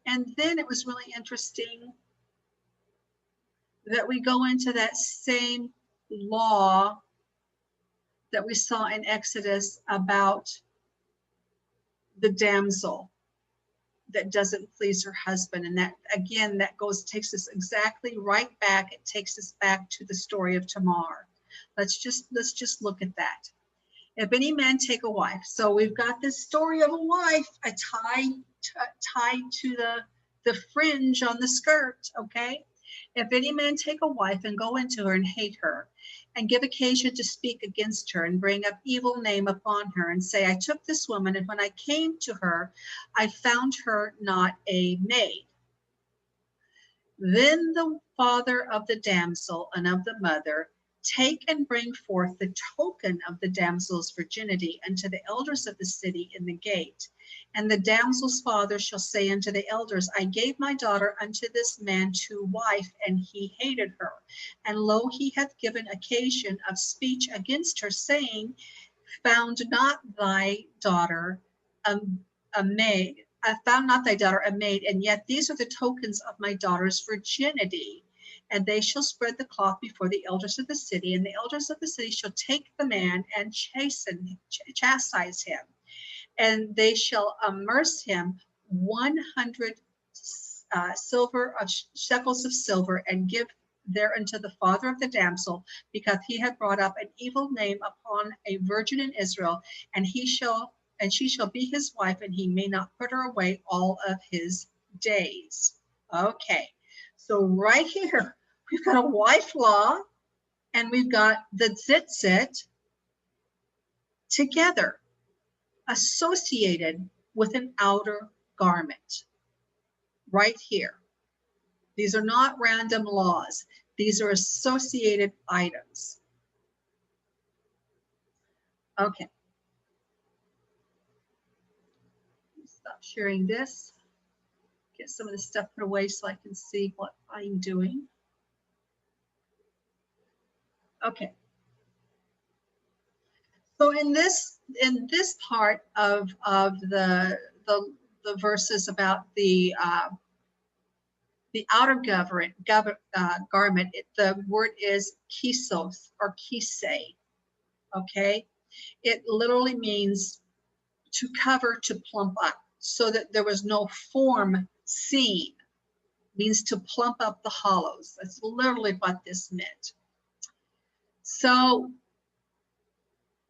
And then it was really interesting that we go into that same law that we saw in Exodus about the damsel that doesn't please her husband. And that, again, that takes us exactly right back. It takes us back to the story of Tamar. Let's just look at that. If any man take a wife. So we've got this story of a wife tied to the fringe on the skirt, okay? If any man take a wife and go into her and hate her, and give occasion to speak against her, and bring up evil name upon her, and say, I took this woman, and when I came to her, I found her not a maid. Then the father of the damsel and of the mother take and bring forth the token of the damsel's virginity unto the elders of the city in the gate. And the damsel's father shall say unto the elders, I gave my daughter unto this man to wife, and he hated her. And lo, he hath given occasion of speech against her, saying, found not thy daughter a maid. I found not thy daughter a maid, and yet these are the tokens of my daughter's virginity. And they shall spread the cloth before the elders of the city, and the elders of the city shall take the man and chastise him. And they shall amerce him 100 shekels of silver, and give thereunto the father of the damsel, because he had brought up an evil name upon a virgin in Israel, and she shall be his wife, and he may not put her away all of his days. Okay, so right here, we've got a wife law, and we've got the tzitzit together, associated with an outer garment, right here. These are not random laws. These are associated items. Okay. Stop sharing this. Get some of this stuff put away so I can see what I'm doing. Okay. So in this part of the verses about the outer garment, the word is kisos or kisei. Okay, it literally means to cover, to plump up, so that there was no form seen. Means to plump up the hollows. That's literally what this meant. So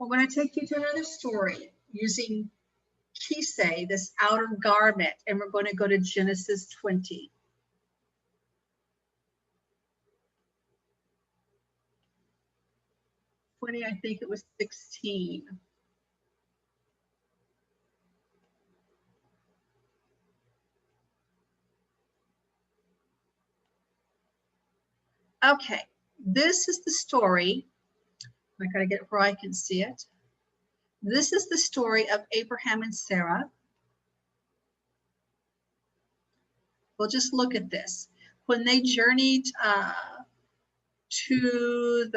I'm going to take you to another story using kisei, this outer garment, and we're going to go to Genesis 20. I think it was 16. Okay, this is the story. I gotta get it where I can see it. This is the story of Abraham and Sarah. We'll just look at this. When they journeyed to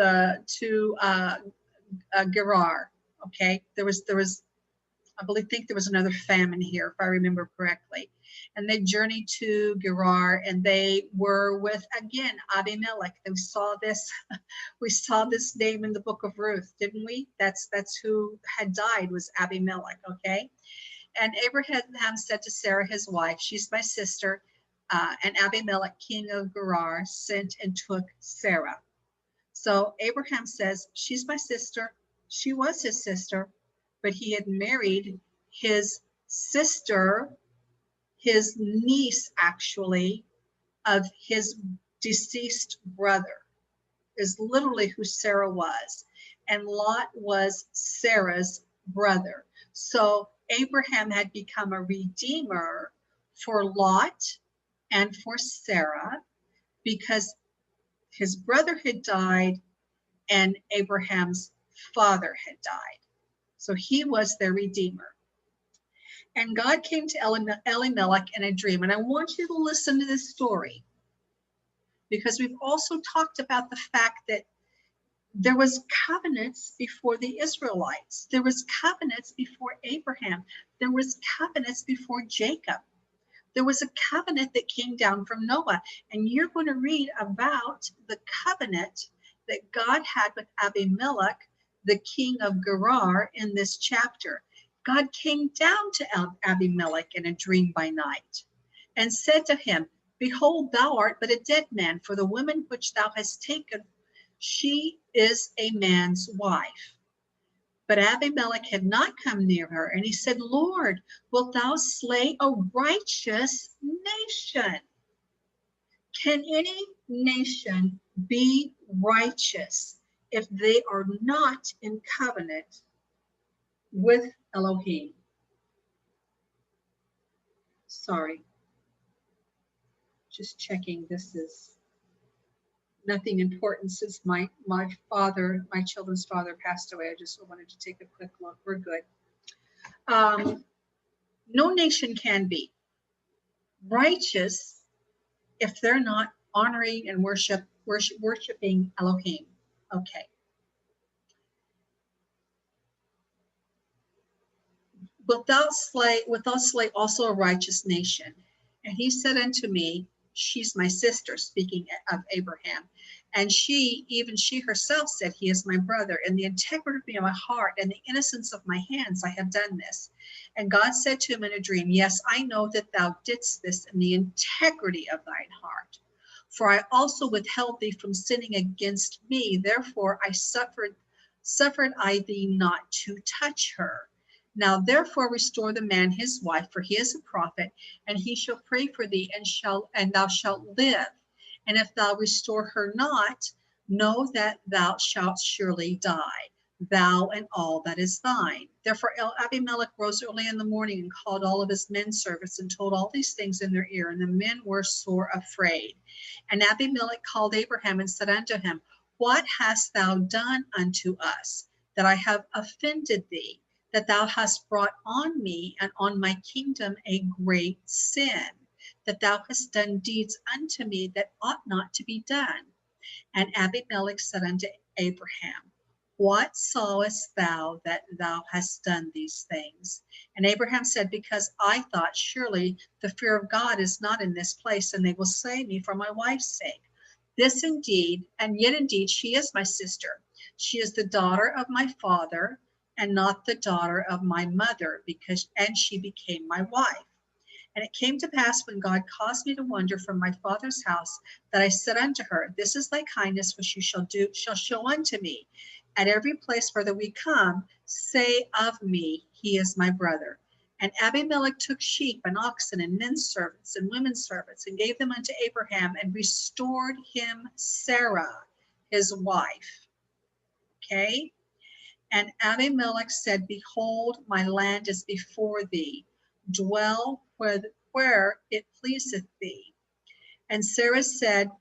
Gerar. Okay, there was I think there was another famine here, if I remember correctly. And they journeyed to Gerar, and they were with, again, Abimelech. And we saw this name in the book of Ruth, didn't we? That's who had died, was Abimelech, okay? And Abraham said to Sarah, his wife, she's my sister, and Abimelech, king of Gerar, sent and took Sarah. So Abraham says, she's my sister. She was his sister, but he had married his sister, his niece, actually, of his deceased brother, is literally who Sarah was. And Lot was Sarah's brother. So Abraham had become a redeemer for Lot and for Sarah because his brother had died and Abraham's father had died. So he was their redeemer. And God came to Elimelech in a dream. And I want you to listen to this story because we've also talked about the fact that there was covenants before the Israelites. There was covenants before Abraham. There was covenants before Jacob. There was a covenant that came down from Noah. And you're going to read about the covenant that God had with Abimelech, the king of Gerar, in this chapter. God came down to Abimelech in a dream by night and said to him, behold, thou art but a dead man, for the woman which thou hast taken, she is a man's wife. But Abimelech had not come near her, and he said, Lord, wilt thou slay a righteous nation? Can any nation be righteous if they are not in covenant with Elohim? Sorry, just checking. This is nothing important since my children's father passed away. I just wanted to take a quick look. We're good. No nation can be righteous if they're not honoring and worshiping Elohim. Okay. Wilt thou slay also a righteous nation? And he said unto me, she's my sister, speaking of Abraham. And she herself said, he is my brother. In the integrity of my heart and the innocence of my hands, I have done this. And God said to him in a dream, yes, I know that thou didst this in the integrity of thine heart. For I also withheld thee from sinning against me. Therefore I suffered I thee not to touch her. Now therefore restore the man his wife, for he is a prophet, and he shall pray for thee, and thou shalt live. And if thou restore her not, know that thou shalt surely die, thou and all that is thine. Therefore Abimelech rose early in the morning and called all of his men servants and told all these things in their ear, and the men were sore afraid. And Abimelech called Abraham and said unto him, what hast thou done unto us, that I have offended thee, that thou hast brought on me and on my kingdom a great sin, that thou hast done deeds unto me that ought not to be done? And Abimelech said unto Abraham, what sawest thou that thou hast done these things? And Abraham said, because I thought, surely the fear of God is not in this place, and they will slay me for my wife's sake. This indeed, and yet indeed she is my sister. She is the daughter of my father, and not the daughter of my mother, and she became my wife. And it came to pass, when God caused me to wander from my father's house, that I said unto her, this is thy kindness which you shall show unto me. At every place whither we come, say of me, he is my brother. And Abimelech took sheep and oxen and men servants and women servants, and gave them unto Abraham, and restored him Sarah, his wife. Okay? And Abimelech said, behold, my land is before thee. Dwell where it pleaseth thee. And Sarah said,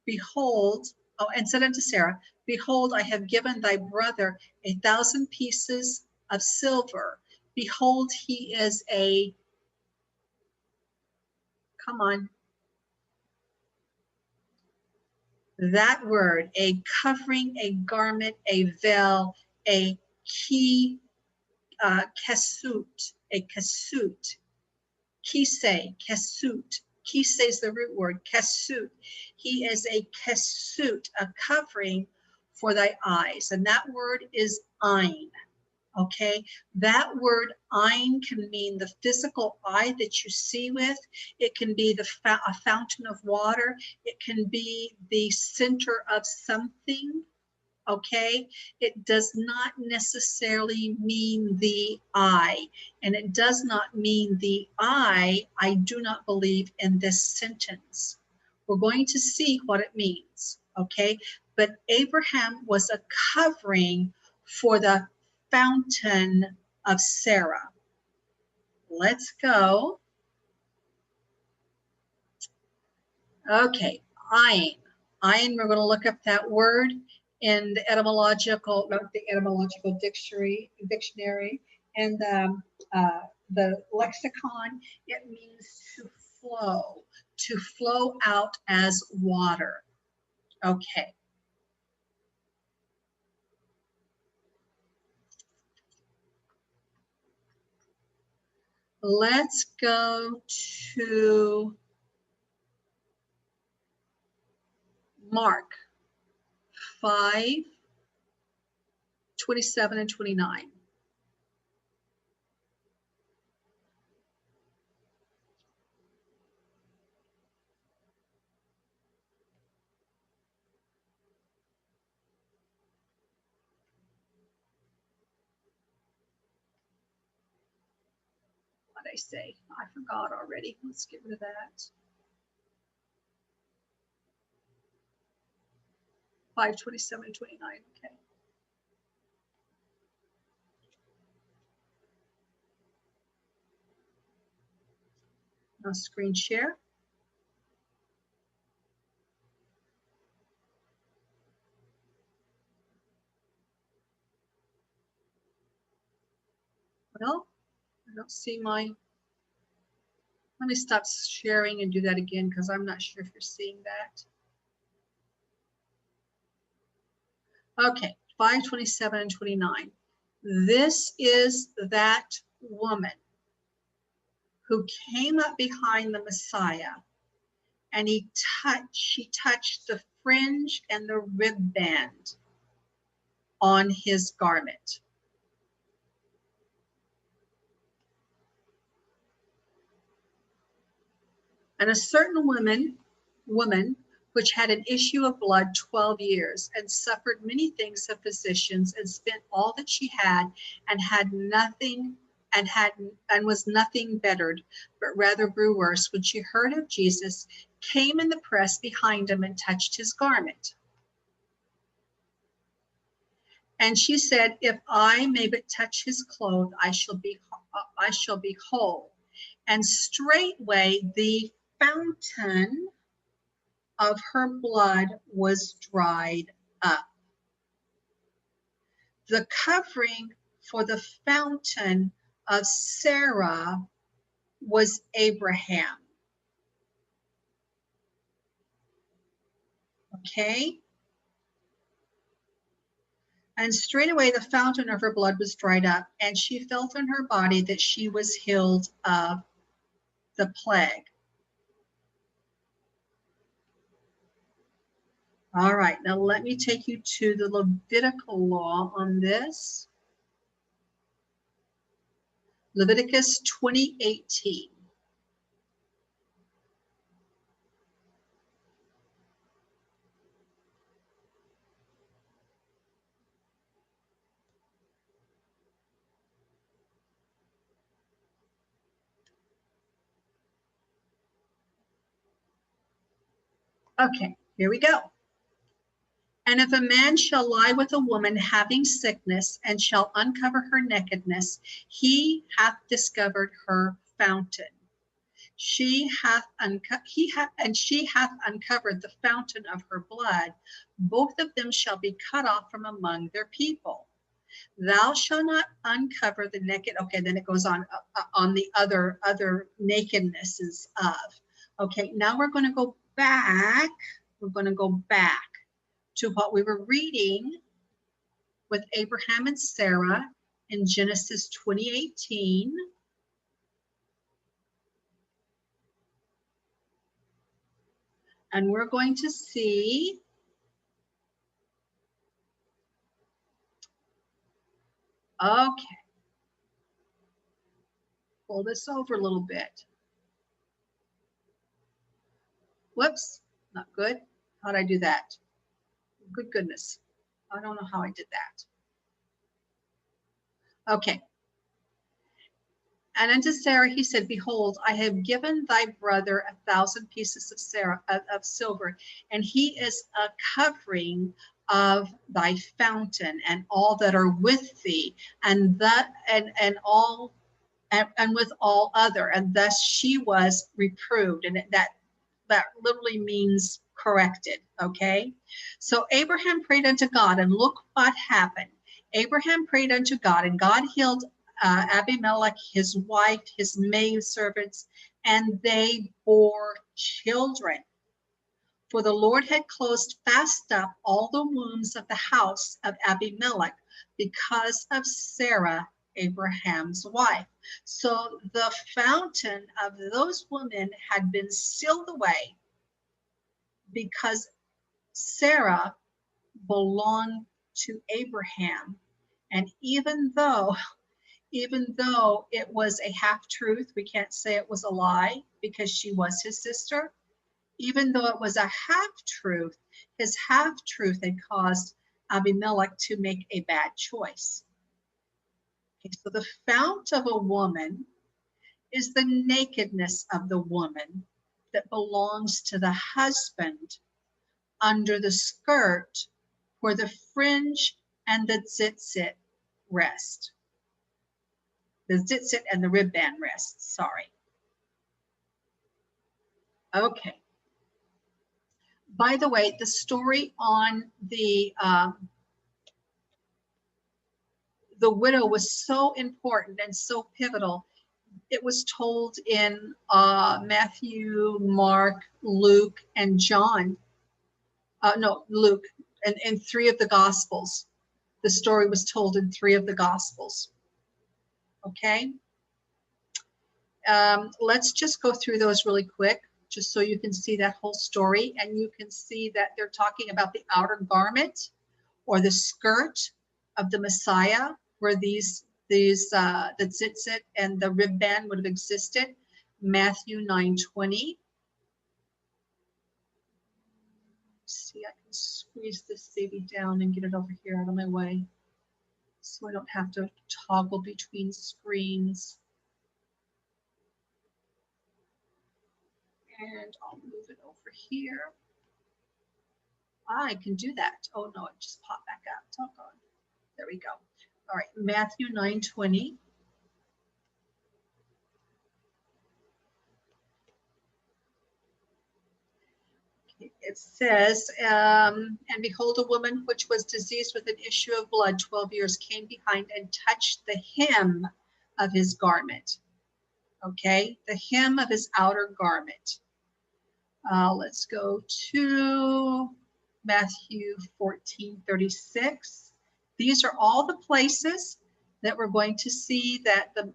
and said unto Sarah, behold, I have given thy brother 1,000 pieces of silver. Behold, he is That word, a covering, a garment, a veil, a kesut, a kesut, kise, kesut. Kise is the root word, kesut. He is a kesut, a covering for thy eyes. And that word is ein. Okay, that word ein can mean the physical eye that you see with. It can be a fountain of water. It can be the center of something. Okay, it does not necessarily mean the eye, and it does not mean the eye, I do not believe, in this sentence. We're going to see what it means, okay? But Abraham was a covering for the fountain of Sarah. Let's go. Okay, ein. Ein, we're going to look up that word in the etymological, not the etymological dictionary, and the lexicon. It means to flow out as water. Okay. Let's go to Mark 5:27 and 29. What did I say? I forgot already. Let's get rid of that. 5:27 and 29. Okay. Now screen share. Well, I don't see my, let me stop sharing and do that again because I'm not sure if you're seeing that. Okay, 5:27 and 29. This is that woman who came up behind the Messiah, and she touched the fringe and the ribband on his garment. And a certain woman, which had an issue of blood 12 years and suffered many things of physicians and spent all that she had and had nothing and was nothing bettered, but rather grew worse, when she heard of Jesus, came in the press behind him and touched his garment. And she said, if I may but touch his clothes, I shall be whole. And straightway the fountain of her blood was dried up. The covering for the fountain of Sarah was Abraham. Okay? And straightway the fountain of her blood was dried up, and she felt in her body that she was healed of the plague. All right, now let me take you to the Levitical law on this. Leviticus 20:18. Okay, here we go. And if a man shall lie with a woman having sickness and shall uncover her nakedness, he hath discovered her fountain. She hath uncovered the fountain of her blood. Both of them shall be cut off from among their people. Thou shalt not uncover the naked. Okay, then it goes on the other nakednesses of. Okay, now we're going to go back. We're going to go back. to what we were reading with Abraham and Sarah in Genesis 20:18. And we're going to see okay, pull this over a little bit. Whoops, not good. How'd I do that? Good goodness. I don't know how I did that. Okay. And unto Sarah he said, behold, I have given thy brother 1,000 pieces of silver, and he is a covering of thy fountain and all that are with thee, and with all other. And thus she was reproved. And that literally means corrected. Okay. So Abraham prayed unto God, and look what happened. Abraham prayed unto God, and God healed Abimelech, his wife, his maidservants, and they bore children. For the Lord had closed fast up all the wombs of the house of Abimelech because of Sarah, Abraham's wife. So the fountain of those women had been sealed away because Sarah belonged to Abraham. And even though it was a half-truth, we can't say it was a lie because she was his sister. Even though it was a half-truth, his half-truth had caused Abimelech to make a bad choice. Okay, so the fount of a woman is the nakedness of the woman that belongs to the husband under the skirt where the fringe and the tzitzit rest. The tzitzit and the ribband rest, sorry. Okay. By the way, the story on the widow was so important and so pivotal. It was told in Matthew, Mark, Luke, and John. Luke, and in 3 of the Gospels. The story was told in 3 of the Gospels. Okay. Let's just go through those really quick, just so you can see that whole story, and you can see that they're talking about the outer garment or the skirt of the Messiah, where the tzitzit and the ribband would have existed. Matthew 9:20. See, I can squeeze this baby down and get it over here out of my way, so I don't have to toggle between screens. And I'll move it over here. I can do that. Oh no, it just popped back up. Doggone. There we go. All right, Matthew 9:20. It says, and behold, a woman which was diseased with an issue of blood 12 years came behind and touched the hem of his garment. Okay, the hem of his outer garment. Let's go to Matthew 14:36. These are all the places that we're going to see that the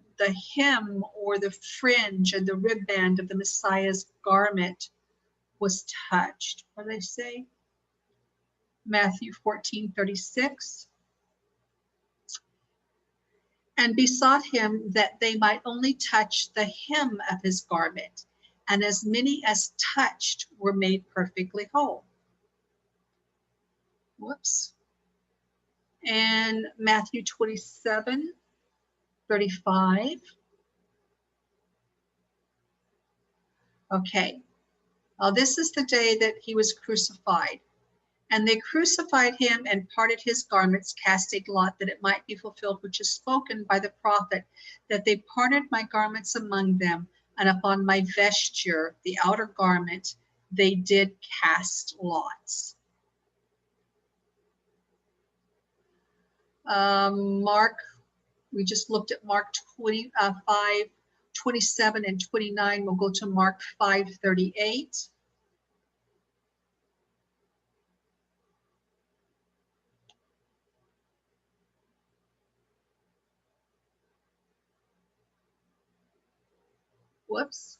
hem or the fringe and the ribband of the Messiah's garment was touched. What do they say? Matthew 14:36. And besought him that they might only touch the hem of his garment, and as many as touched were made perfectly whole. Whoops. And Matthew 27:35. Okay. This is the day that he was crucified. And they crucified him and parted his garments, casting lot, that it might be fulfilled, which is spoken by the prophet, that they parted my garments among them, and upon my vesture, the outer garment, they did cast lots. Mark, we just looked at Mark 5:27 and 29. We'll go to Mark 5:38. Whoops,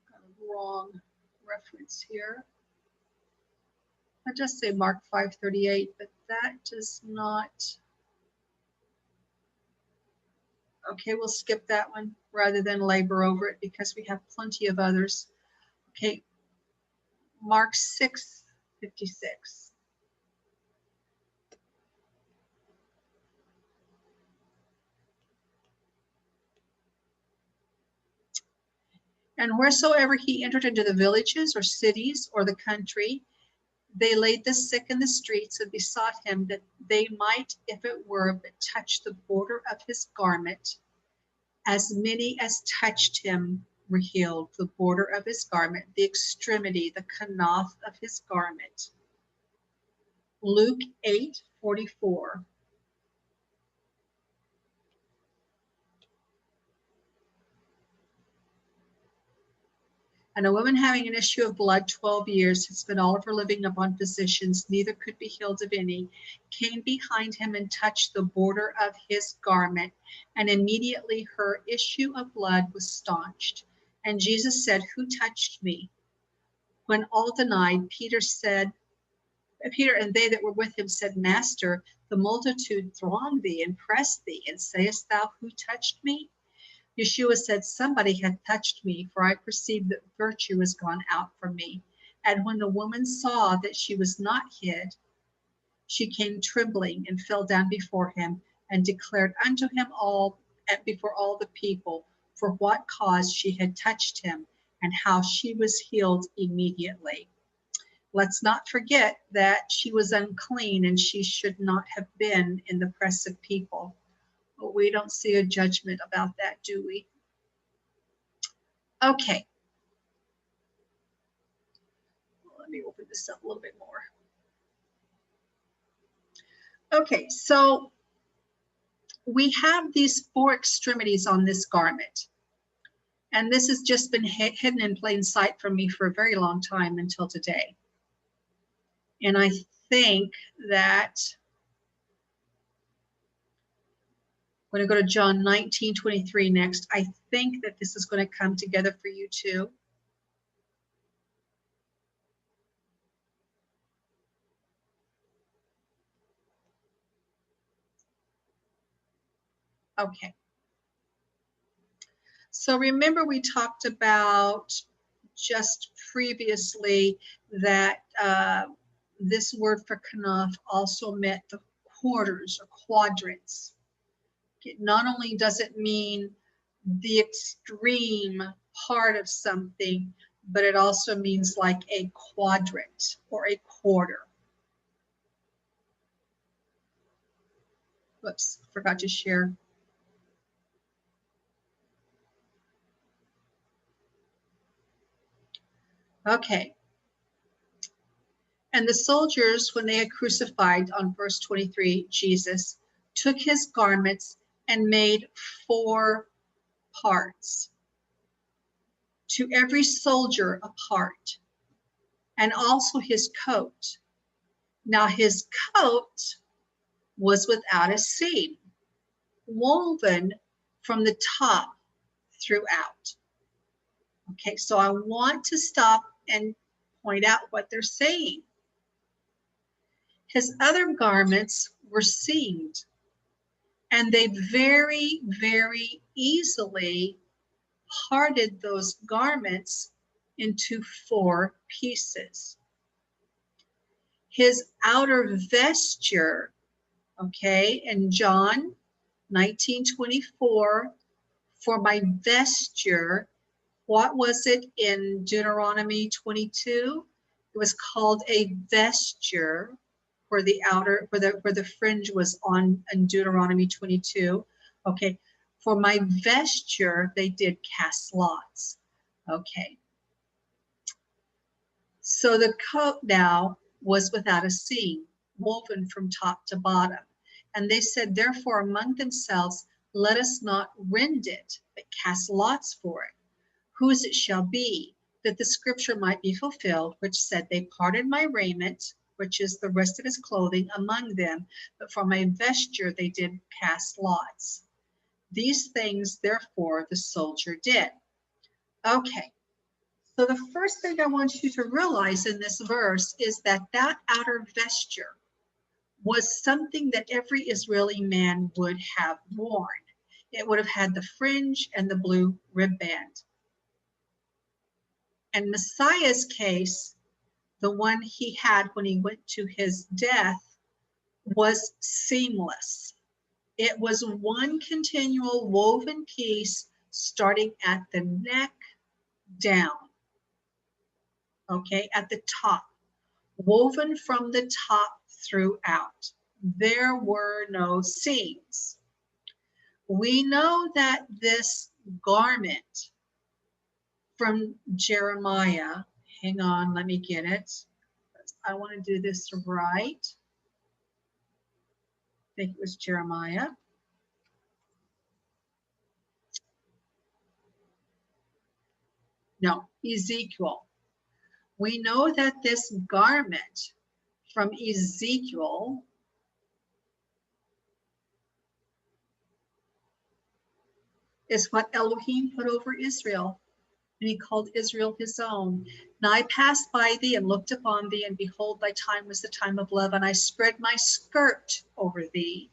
got a wrong reference here. I just say Mark 5:38, but that does not. Okay, we'll skip that one rather than labor over it because we have plenty of others. Okay, Mark 6:56. And wheresoever he entered into the villages or cities or the country, they laid the sick in the streets and besought him that they might, if it were, but touch the border of his garment. As many as touched him were healed, the border of his garment, the extremity, the kanaf of his garment. Luke 8:44. And a woman having an issue of blood 12 years had spent all of her living upon physicians, neither could be healed of any, came behind him and touched the border of his garment, and immediately her issue of blood was staunched. And Jesus said, "Who touched me?" When all denied, Peter and they that were with him said, "Master, the multitude throng thee and press thee, and sayest thou, Who touched me?" Yeshua said, "Somebody hath touched me, for I perceive that virtue is gone out from me." And when the woman saw that she was not hid, she came trembling and fell down before him and declared unto him before all the people for what cause she had touched him and how she was healed immediately. Let's not forget that she was unclean and she should not have been in the press of people. But we don't see a judgment about that, do we? Okay. Let me open this up a little bit more. Okay, so we have these four extremities on this garment. And this has just been hidden in plain sight from me for a very long time until today. And I think that I'm going to go to John 19:23 next. I think that this is going to come together for you too. Okay. So remember we talked about just previously that this word for kanaf also meant the quarters or quadrants. Not only does it mean the extreme part of something, but it also means like a quadrant or a quarter. Whoops, forgot to share. Okay. And the soldiers, when they had crucified, on verse 23, Jesus, took his garments and made 4 parts, to every soldier a part, and also his coat. Now his coat was without a seam, woven from the top throughout. Okay, so I want to stop and point out what they're saying. His other garments were seamed, and they very, very easily parted those garments into 4 pieces. His outer vesture, okay, in John 19:24, for my vesture, what was it in Deuteronomy 22? It was called a vesture, where the outer, where the fringe was on in Deuteronomy 22. Okay, for my vesture, they did cast lots. Okay. So the coat now was without a seam, woven from top to bottom. And they said, therefore, among themselves, let us not rend it, but cast lots for it, whose it shall be, that the scripture might be fulfilled, which said, they parted my raiment, which is the rest of his clothing, among them, but for my vesture they did cast lots. These things, therefore, the soldier did. Okay, so the first thing I want you to realize in this verse is that that outer vesture was something that every Israeli man would have worn. It would have had the fringe and the blue ribband. In Messiah's case, the one he had when he went to his death was seamless. It was one continual woven piece starting at the neck down, okay, at the top, woven from the top throughout. There were no seams. We know that this garment from Jeremiah, hang on, let me get it. I want to do this right. I think it was Jeremiah. No, Ezekiel. We know that this garment from Ezekiel is what Elohim put over Israel, and he called Israel his own. Now I passed by thee and looked upon thee, and behold, thy time was the time of love, and I spread my skirt over thee,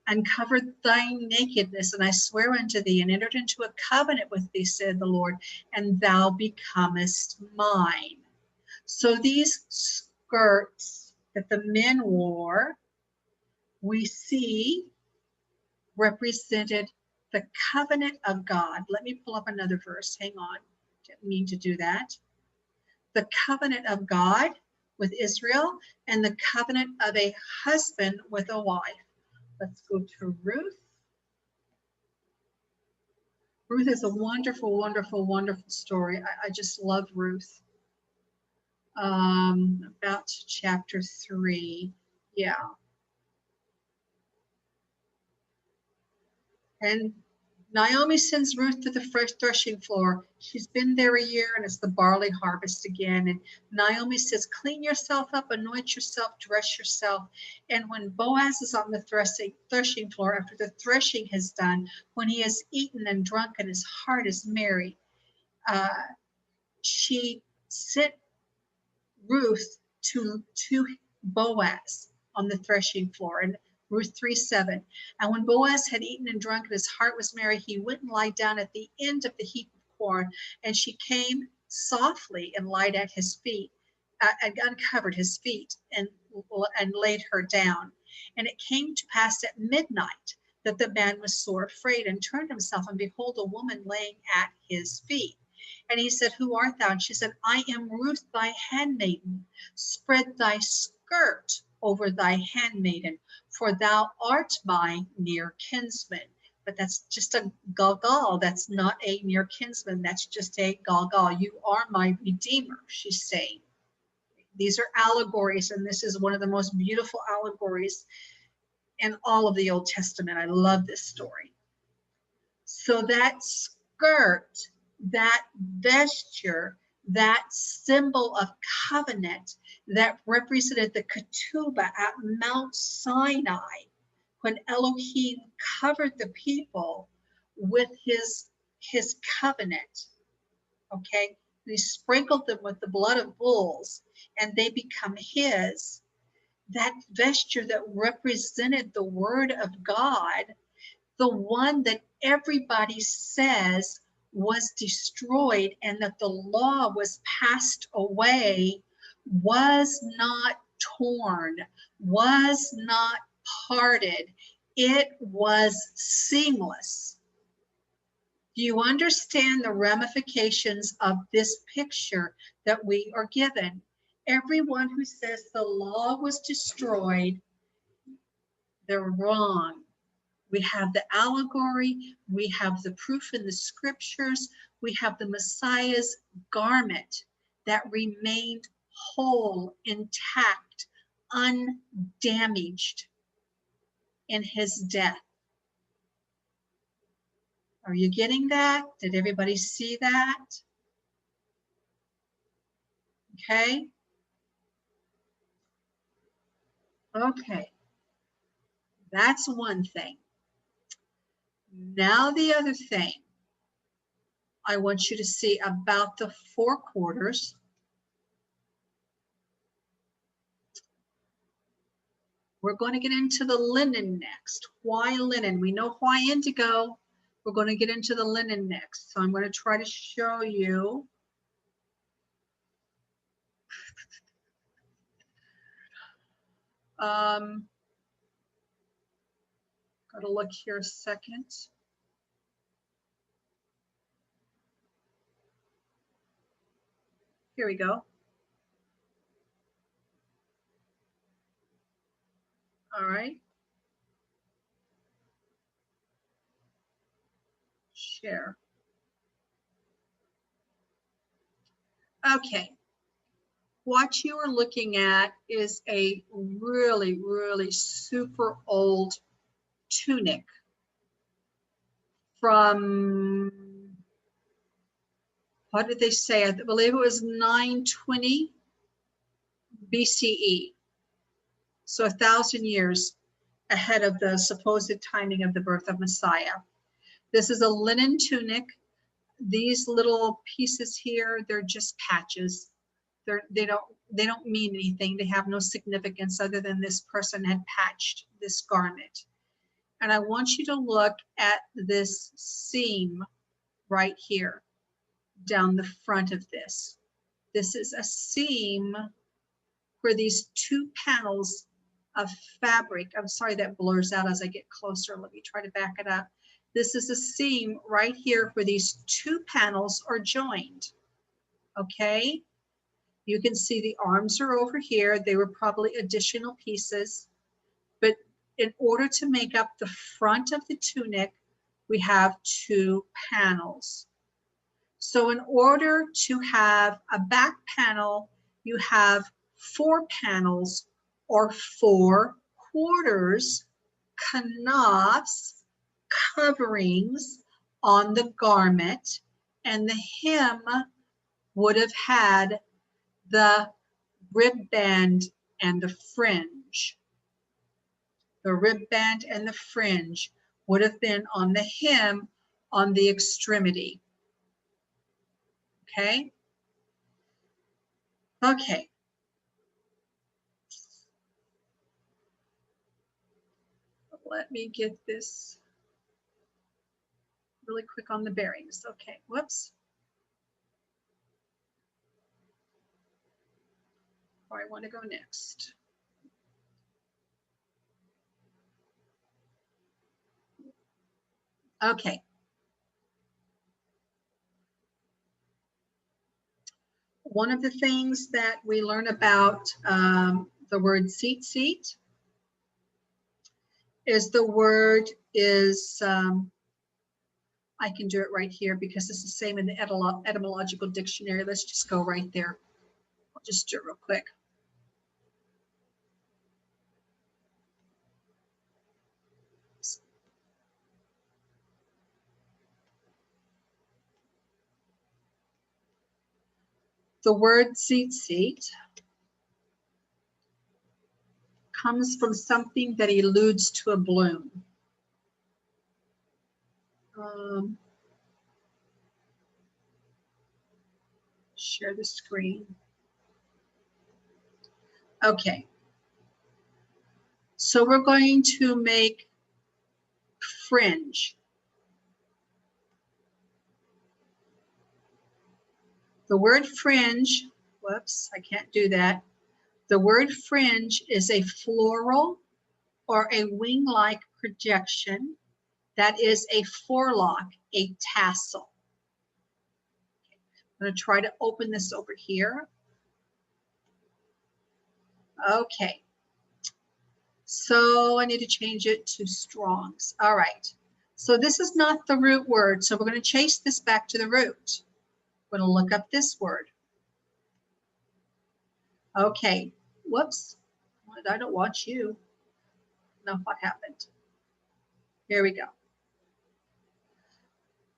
and covered thy nakedness, and I swear unto thee, and entered into a covenant with thee, said the Lord, and thou becomest mine. So these skirts that the men wore, we see represented the covenant of God. Let me pull up another verse. Hang on. Didn't mean to do that. The covenant of God with Israel and the covenant of a husband with a wife. Let's go to Ruth. Ruth is a wonderful, wonderful, wonderful story. I just love Ruth. About chapter 3. Yeah. And Naomi sends Ruth to the fresh threshing floor. She's been there a year, and it's the barley harvest again. And Naomi says, clean yourself up, anoint yourself, dress yourself. And when Boaz is on the threshing floor, after the threshing has done, when he has eaten and drunk and his heart is merry, she sent Ruth to Boaz on the threshing floor. And Ruth 3:7. And when Boaz had eaten and drunk and his heart was merry, he went and lied down at the end of the heap of corn. And she came softly and lied at his feet, and uncovered his feet and laid her down. And it came to pass at midnight that the man was sore afraid and turned himself, and behold, a woman laying at his feet. And he said, who art thou? And she said, I am Ruth, thy handmaiden. Spread thy skirt over thy handmaiden, for thou art my near kinsman. But that's just a galgal. That's not a near kinsman. That's just a galgal. You are my redeemer, she's saying. These are allegories, and this is one of the most beautiful allegories in all of the Old Testament. I love this story. So that skirt, that vesture, that symbol of covenant that represented the ketubah at Mount Sinai, when Elohim covered the people with his covenant, okay? He sprinkled them with the blood of bulls, and they become his. That vesture that represented the word of God, the one that everybody says was destroyed and that the law was passed away, was not torn, was not parted. It was seamless. Do you understand the ramifications of this picture that we are given? Everyone who says the law was destroyed, they're wrong. We have the allegory, we have the proof in the scriptures, we have the Messiah's garment that remained whole, intact, undamaged in his death. Are you getting that? Did everybody see that? Okay. Okay. That's one thing. Now the other thing. I want you to see about the 4/4. We're going to get into the linen next. Why linen? We know why indigo. We're going to get into the linen next. So I'm going to try to show you. Got to look here a second. Here we go. All right. Share. Okay. What you are looking at is a really, really super old tunic from, what did they say? I believe it was 920 BCE. So 1,000 years ahead of the supposed timing of the birth of Messiah. This is a linen tunic. These little pieces here, they're just patches. They don't mean anything. They have no significance other than this person had patched this garment. And I want you to look at this seam right here down the front of this. This is a seam where these 2 panels of fabric, I'm sorry that blurs out as I get closer. Let me try to back it up. This is a seam right here where these 2 panels are joined. Okay? You can see the arms are over here. They were probably additional pieces. But in order to make up the front of the tunic, we have 2 panels. So in order to have a back panel, you have 4 panels or 4/4 kanavs, coverings on the garment, and the hem would have had the ribband and the fringe. The ribband and the fringe would have been on the hem on the extremity. Okay? Okay. Let me get this really quick on the bearings. Okay, whoops. Where I want to go next. Okay. One of the things that we learn about the word seat is the word is, I can do it right here because it's the same in the etymological dictionary. Let's just go right there. I'll just do it real quick. The word seat comes from something that alludes to a bloom. Share the screen. Okay. So we're going to make fringe. The word fringe, whoops, I can't do that. The word fringe is a floral or a wing-like projection that is a forelock, a tassel. I'm going to try to open this over here. Okay. So I need to change it to Strong's. All right. So this is not the root word. So we're going to chase this back to the root. We're going to look up this word. Okay. Whoops. I don't want you. No, what happened? Here we go.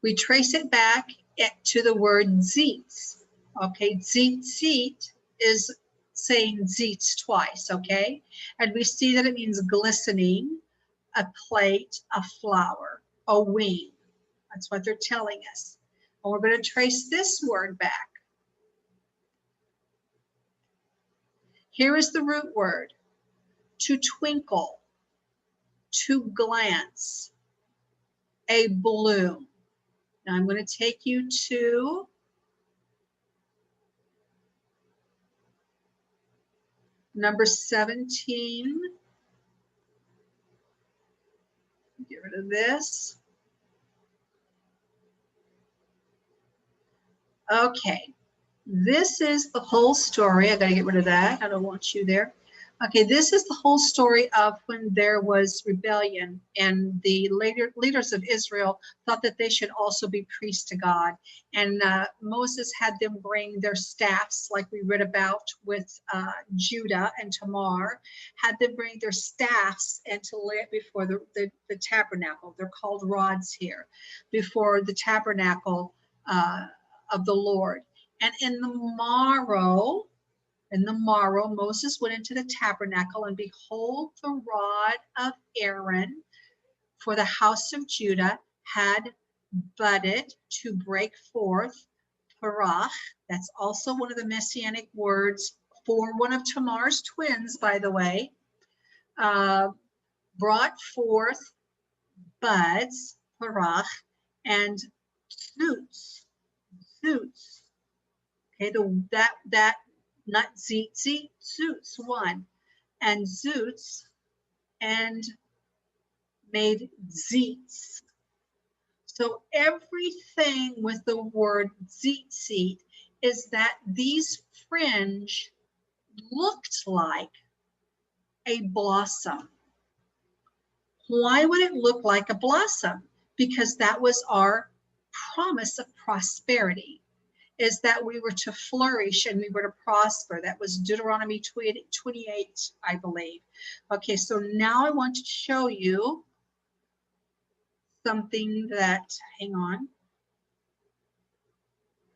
We trace it back to the word zeets. Okay. Zeet is saying zeets twice. Okay. And we see that it means glistening, a plate, a flower, a wing. That's what they're telling us. And we're going to trace this word back. Here is the root word: to twinkle, to glance, a bloom. Now I'm going to take you to number 17. Get rid of this. Okay, this is the whole story. I got to get rid of that. I don't want you there. Okay, this is the whole story of when there was rebellion, and the leaders of Israel thought that they should also be priests to God. And Moses had them bring their staffs, like we read about with Judah and Tamar, had them bring their staffs and to lay it before the tabernacle. They're called rods here, before the tabernacle of the Lord. And in the morrow, Moses went into the tabernacle, and behold, the rod of Aaron for the house of Judah had budded to break forth. Parach, that's also one of the messianic words for one of Tamar's twins, by the way, brought forth buds, parach, and zoots. Okay, that not zit, zoots, one, and zoots, and made zeets. So everything with the word zeet is that these fringe looked like a blossom. Why would it look like a blossom? Because that was our promise of prosperity, is that we were to flourish and we were to prosper. That was Deuteronomy 28, I believe. Okay, so now I want to show you something that, hang on.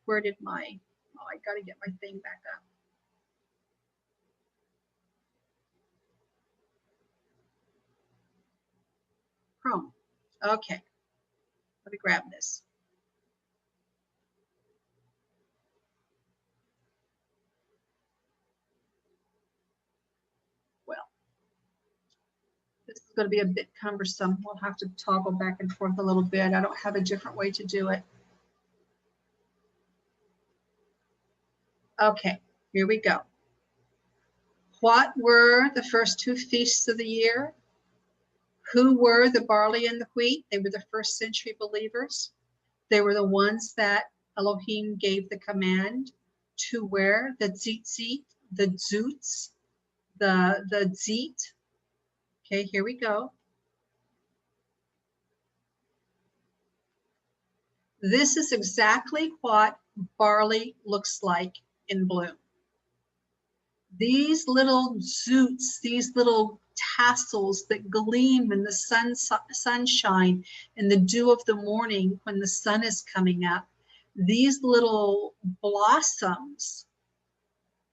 Where did my, oh, I gotta get my thing back up. Chrome. Okay, let me grab this. Well, this is going to be a bit cumbersome. We'll have to toggle back and forth a little bit. I don't have a different way to do it. Okay, here we go. What were the first two feasts of the year? Who were the barley and the wheat? They were the first century believers. They were the ones that Elohim gave the command to wear the tzitzit, the zoots, the zit. Okay, here we go. This is exactly what barley looks like in bloom. These little zoots, these little tassels that gleam in the sunshine in the dew of the morning when the sun is coming up, these little blossoms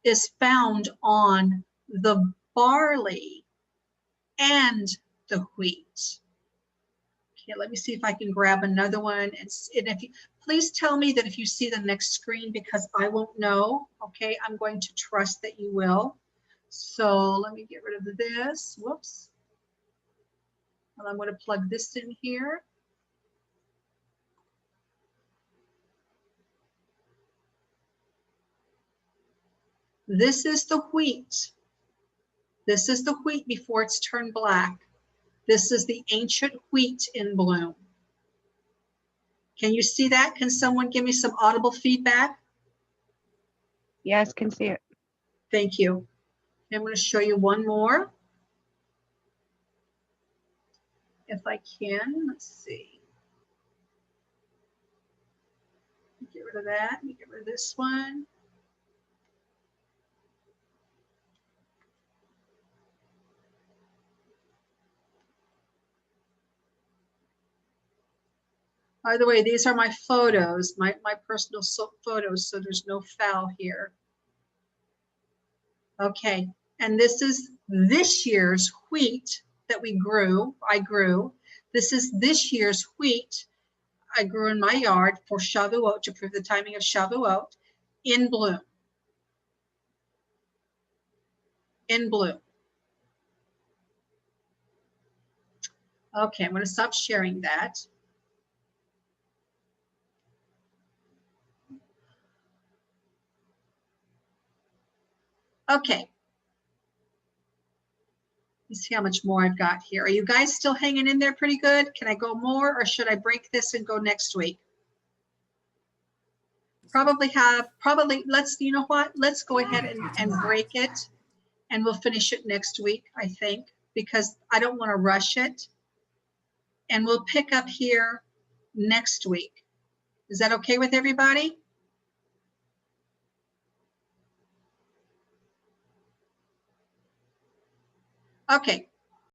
is found on the barley and the wheat. Okay, let me see if I can grab another one. And if you, please tell me that if you see the next screen, because I won't know. Okay, I'm going to trust that you will. So let me get rid of this. Whoops. And I'm going to plug this in here. This is the wheat. This is the wheat before it's turned black. This is the ancient wheat in bloom. Can you see that? Can someone give me some audible feedback? Yes, can see it. Thank you. I'm going to show you one more. If I can, let's see. Get rid of that. Get rid of this one. By the way, these are my photos, my personal photos, so there's no foul here. Okay, and this is this year's wheat that I grew. This is this year's wheat. I grew in my yard for Shavuot, to prove the timing of Shavuot, in bloom. In bloom. Okay, I'm going to stop sharing that. Okay. Let's see how much more I've got here. Are you guys still hanging in there pretty good? Can I go more, or should I break this and go next week? Probably, you know what? Let's go ahead and break it, and we'll finish it next week, I think, because I don't want to rush it. And we'll pick up here next week. Is that okay with everybody? Okay,